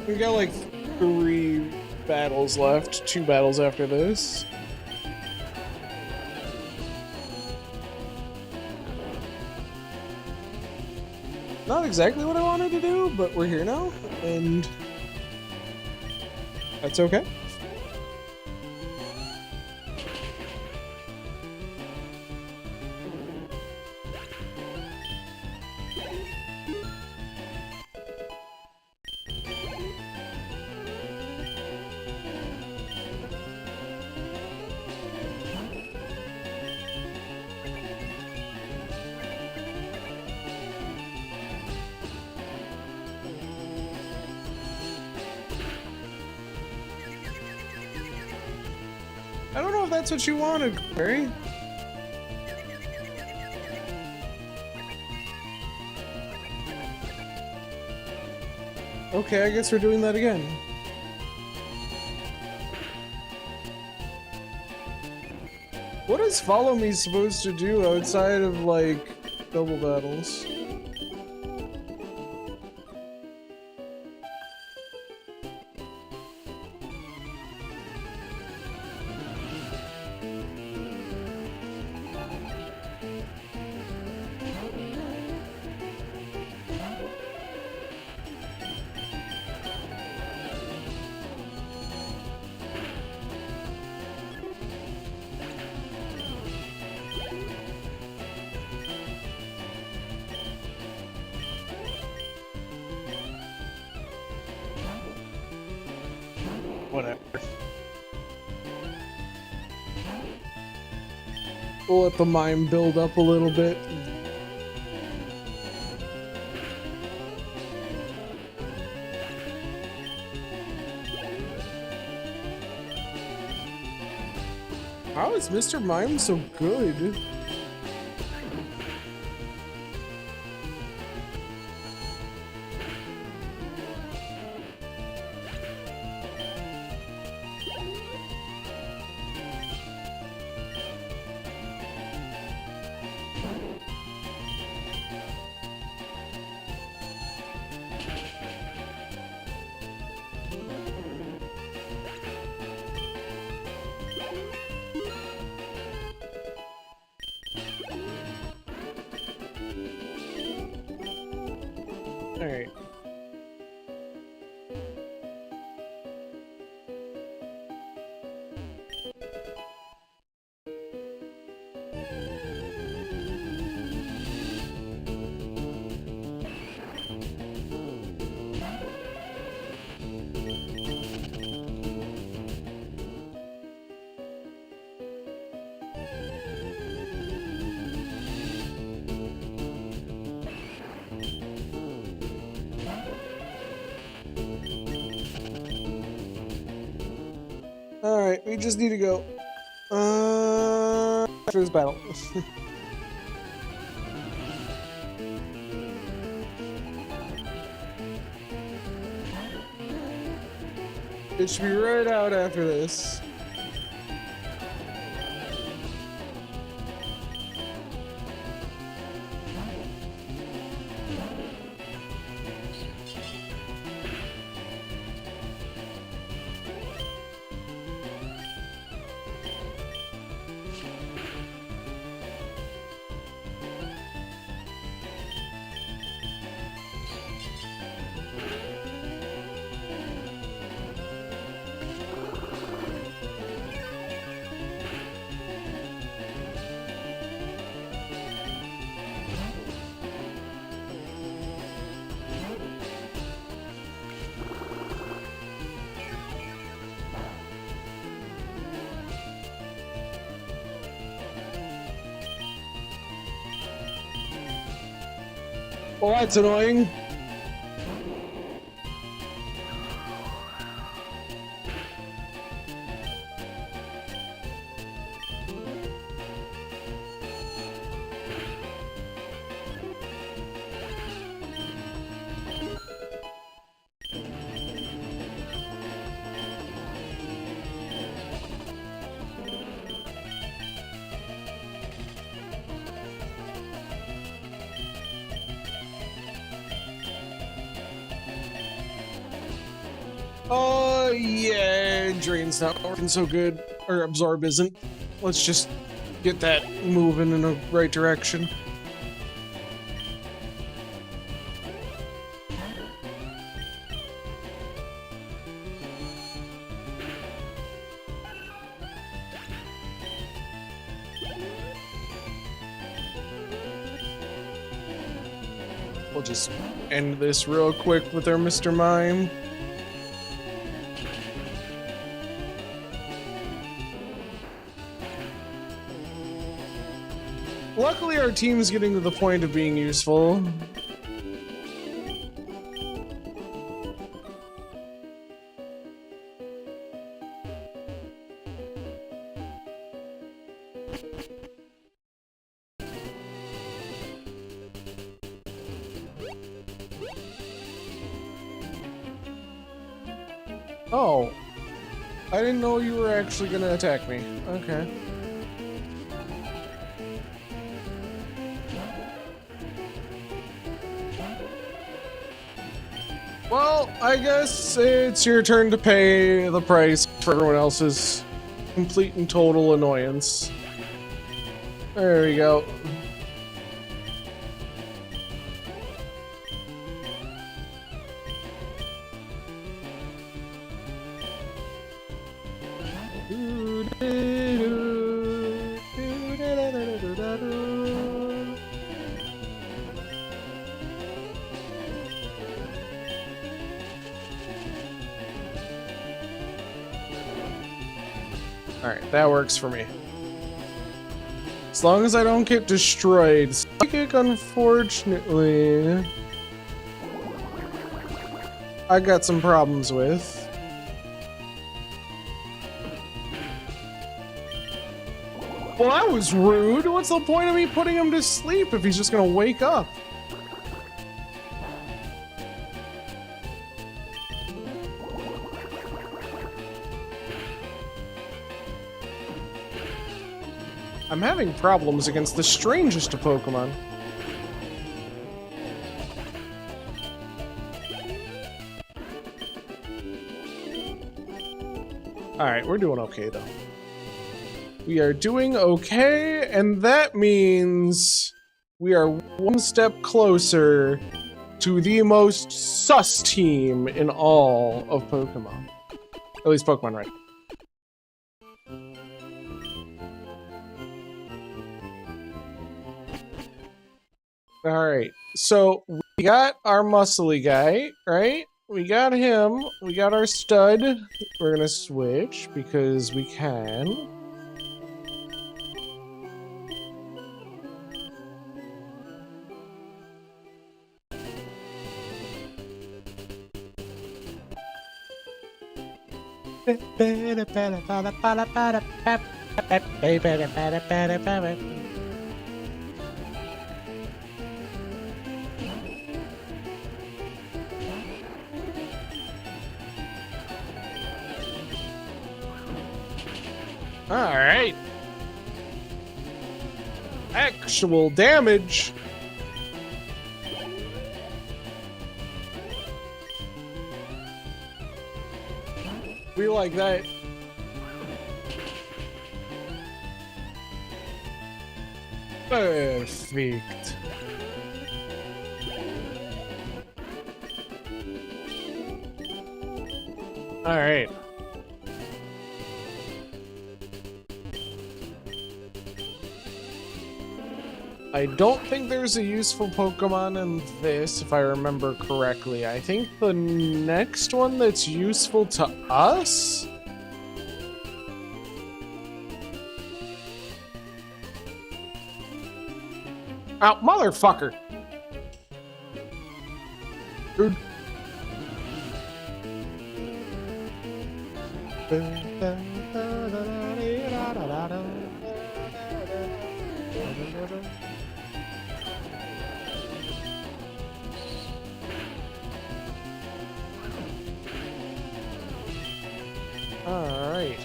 We got like 3 battles left, 2 battles after this. Not exactly what I wanted to do, but we're here now, and that's okay. I don't know if that's what you wanted, Clary. Okay, I guess we're doing that again. What is follow me supposed to do outside of, like, double battles? Whatever. We'll let the mime build up a little bit. How is Mr. Mime so good? Alright. Alright, we just need to go. After this battle. It should be right out after this. Well, that's annoying. Oh, yeah, Drain's not working so good. Or Absorb isn't. Let's just get that moving in the right direction. We'll just end this real quick with our Mr. Mime. Luckily, our team's getting to the point of being useful. Oh. I didn't know you were actually gonna attack me. Okay. Well, I guess it's your turn to pay the price for everyone else's complete and total annoyance. There we go. Alright, that works for me. As long as I don't get destroyed. Psychic, unfortunately, I got some problems with. Well, that was rude. What's the point of me putting him to sleep if he's just gonna wake up? I'm having problems against the strangest of Pokemon. Alright, we're doing okay though. We are doing okay, and that means we are one step closer to the most sus team in all of Pokemon. At least Pokemon Red. Alright, so we got our muscly guy, right? We got him. We got our stud. We're gonna switch because we can. Alright. Actual damage. We like that. Perfect. Alright. I don't think there's a useful Pokemon in this, if I remember correctly. I think the next one that's useful to us? Oh, motherfucker! Dude. Alright.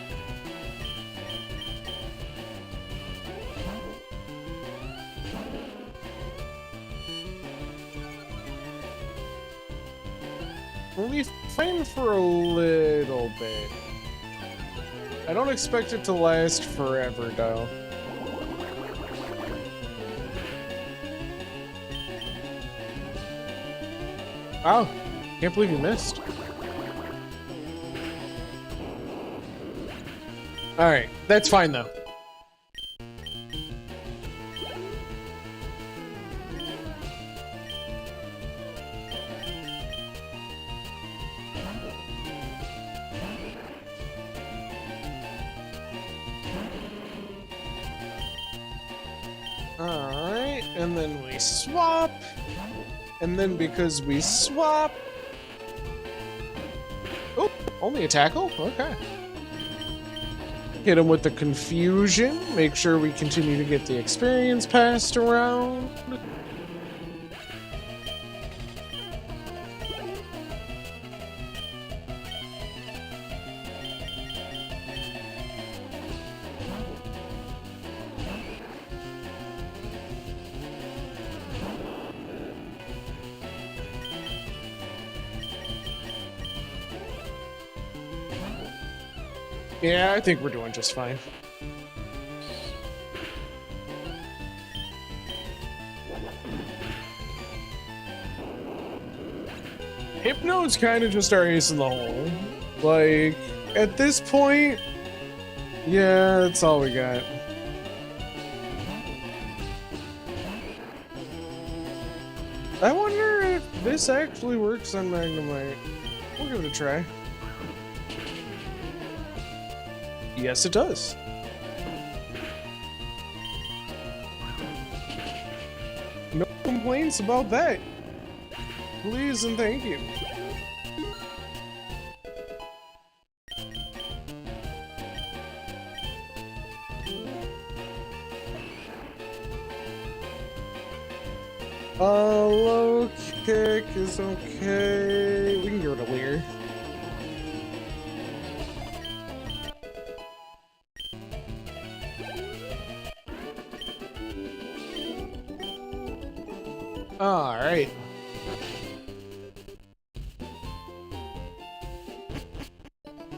We'll be fine for a little bit. I don't expect it to last forever, though. Oh, can't believe you missed. Alright, that's fine though. Alright, and then we swap. And then because we swap... Oh, only a tackle? Okay. hit him with the confusion, make sure we continue to get the experience passed around. Yeah, I think we're doing just fine. Hypno's kind of just our ace in the hole. Like, at this point, yeah, that's all we got. I wonder if this actually works on Magnemite. We'll give it a try. Yes, it does. No complaints about that. Please and thank you. Low kick is okay. We can give it a Leer. All right.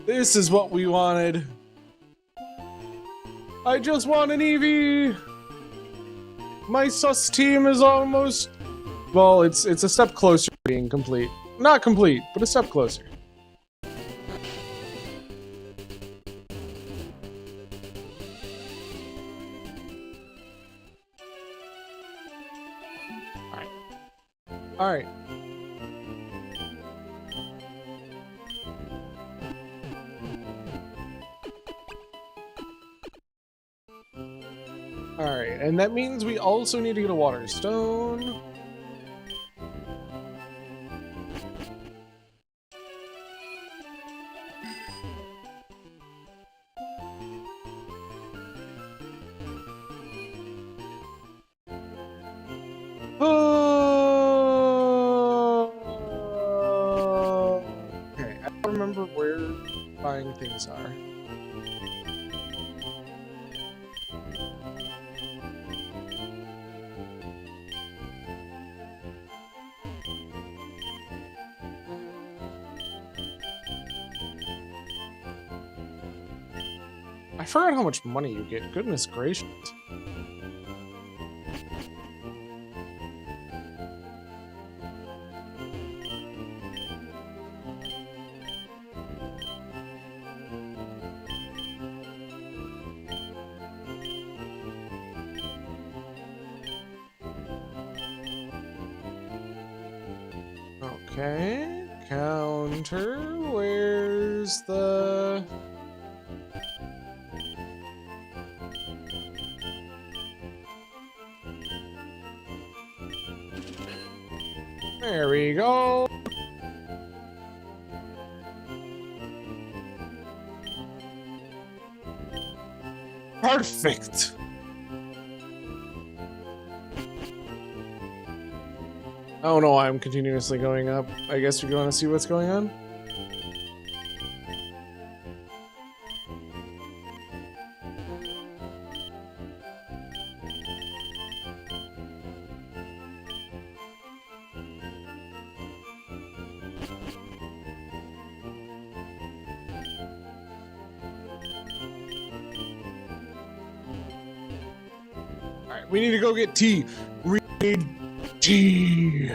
This is what we wanted. I just want an Eevee. My sus team is almost, well, it's a step closer to being complete. Not complete, but a step closer. All right. All right, and that means we also need to get a water stone. Okay, I don't remember where buying things are. I forgot how much money you get. Goodness gracious. Okay, counter, where's the... There we go. Perfect. I don't know why I'm continuously going up. I guess we're going to see what's going on. Alright, we need to go get tea. We need tea.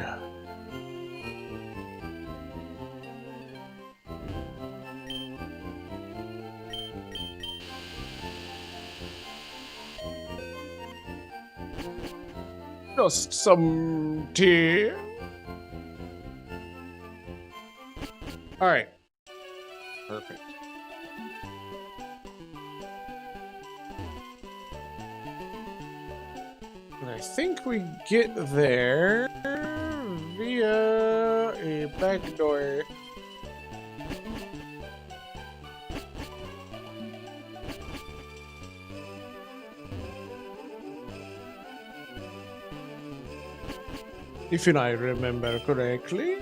Just some tea. Alright. Perfect. And I think we get there via a back door. if I remember correctly.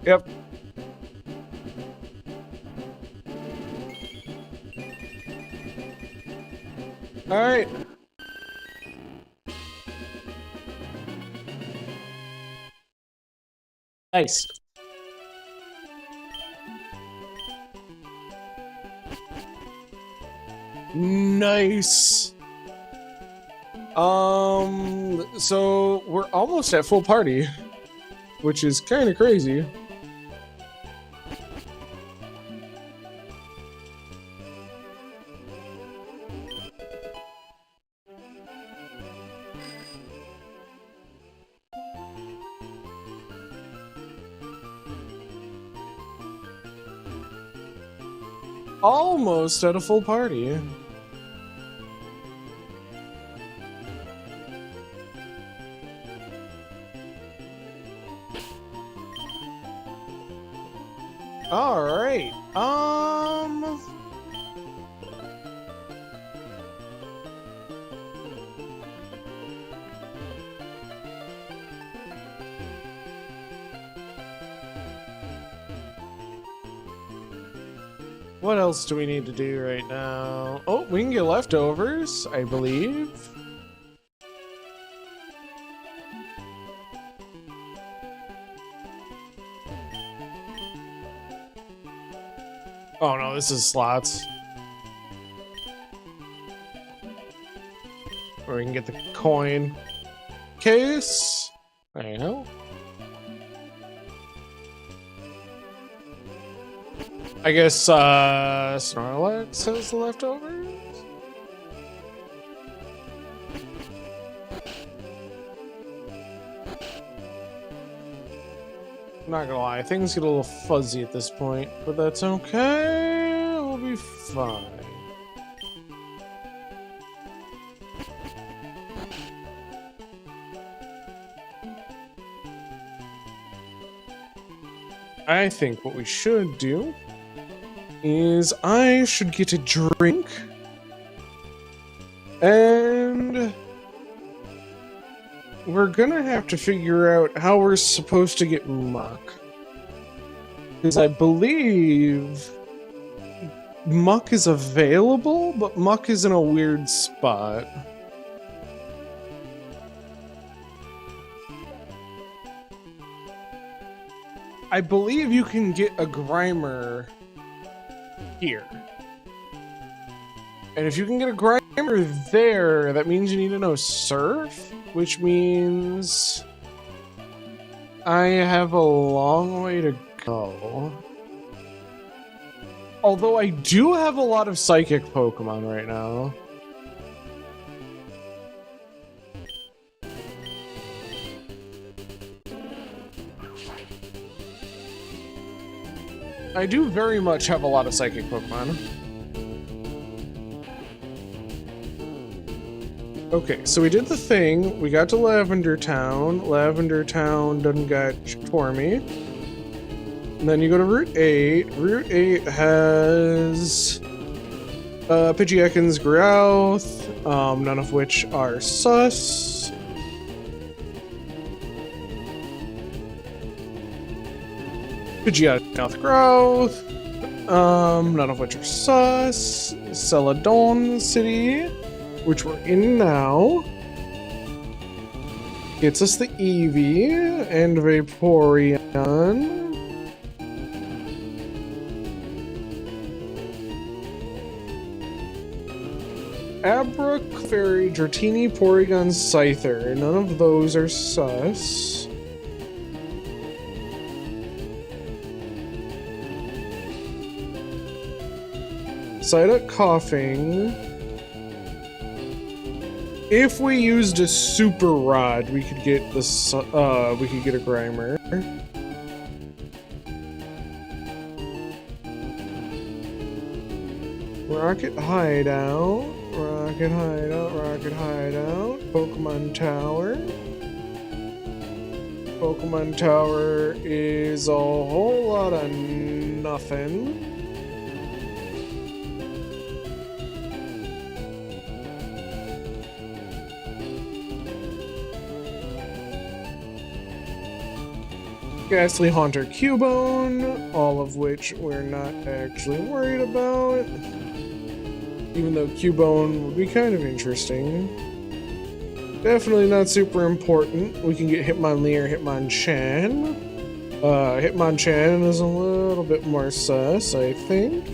Yep. All right. Nice. Nice. So we're almost at full party, which is kind of crazy. Almost at a full party. All right. What else do we need to do right now? Oh, we can get leftovers, I believe. Oh no, this is slots. Or we can get the coin case. There you go. I guess Snorlax has the leftovers? I'm not gonna lie, things get a little fuzzy at this point, but that's okay. We'll be fine. I think what we should do is I should get a drink, and we're gonna have to figure out how we're supposed to get Muck, because I believe Muck is available, but Muck is in a weird spot. I believe you can get a Grimer here. And if you can get a Grimer there, that means you need to know Surf, which means I have a long way to go. Although I do have a lot of Psychic Pokemon right now. I do very much have a lot of Psychic Pokemon. Okay, so we did the thing. We got to Lavender Town. Lavender Town done got Tormy. And then you go to Route 8. Route 8 has Pidgeot's Growth, none of which are sus. Pidgeot Growth, none of which are sus. Celadon City, which we're in now, gets us the Eevee and Vaporeon. Abra, Fairy, Dratini, Porygon, Scyther. None of those are sus. Psyduck, Coughing. If we used a Super Rod, we could get this. We could get a Grimer. Rocket Hideout, Rocket Hideout, Rocket Hideout, Pokemon Tower. Pokemon Tower is a whole lot of nothing. Ghastly Haunter, Cubone, all of which we're not actually worried about. Even though Cubone would be kind of interesting. Definitely not super important. We can get Hitmonlee or Hitmonchan. Hitmonchan is a little bit more sus, I think.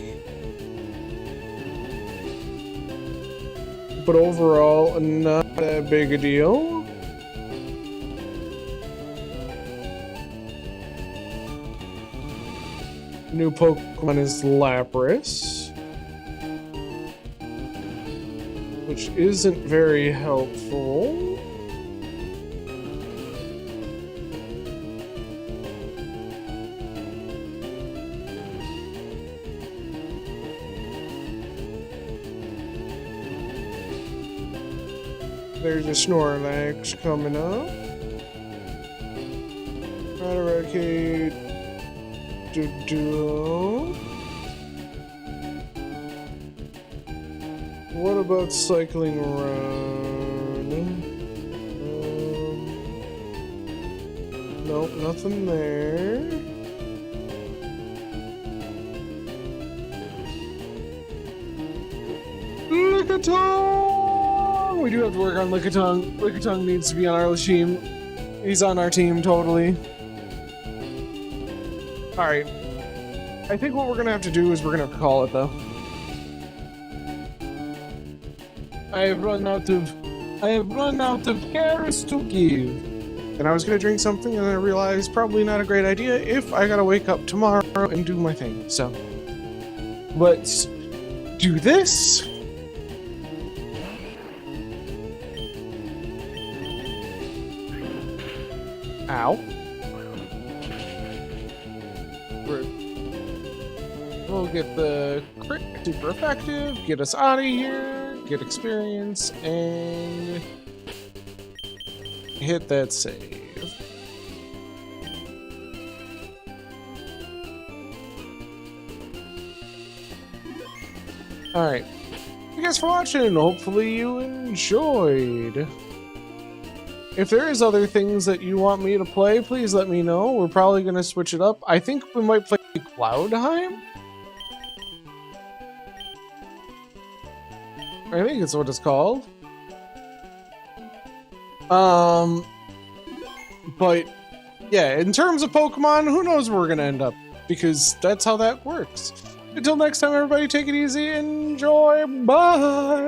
But overall, not that big a deal. New Pokemon is Lapras, which isn't very helpful. There's a Snorlax coming up. Raticate. What about Cycling Run? Nope, nothing there. Lickitung! We do have to work on Lickitung. Lickitung needs to be on our team. He's on our team, totally. Alright. I think what we're gonna have to do is we're gonna call it, though. I have run out of cares to give. And I was gonna drink something and I realized probably not a great idea if I gotta wake up tomorrow and do my thing. So let's do this. Ow. We'll get the crit, super effective, get us out of here, get experience, and hit that save. Alright. Thank you guys for watching. Hopefully you enjoyed. If there is other things that you want me to play, please let me know. We're probably going to switch it up. I think we might play Cloudheim. I think it's what it's called. But yeah, in terms of Pokemon, who knows where we're gonna end up? Because that's how that works. Until next time, everybody, take it easy, enjoy, bye!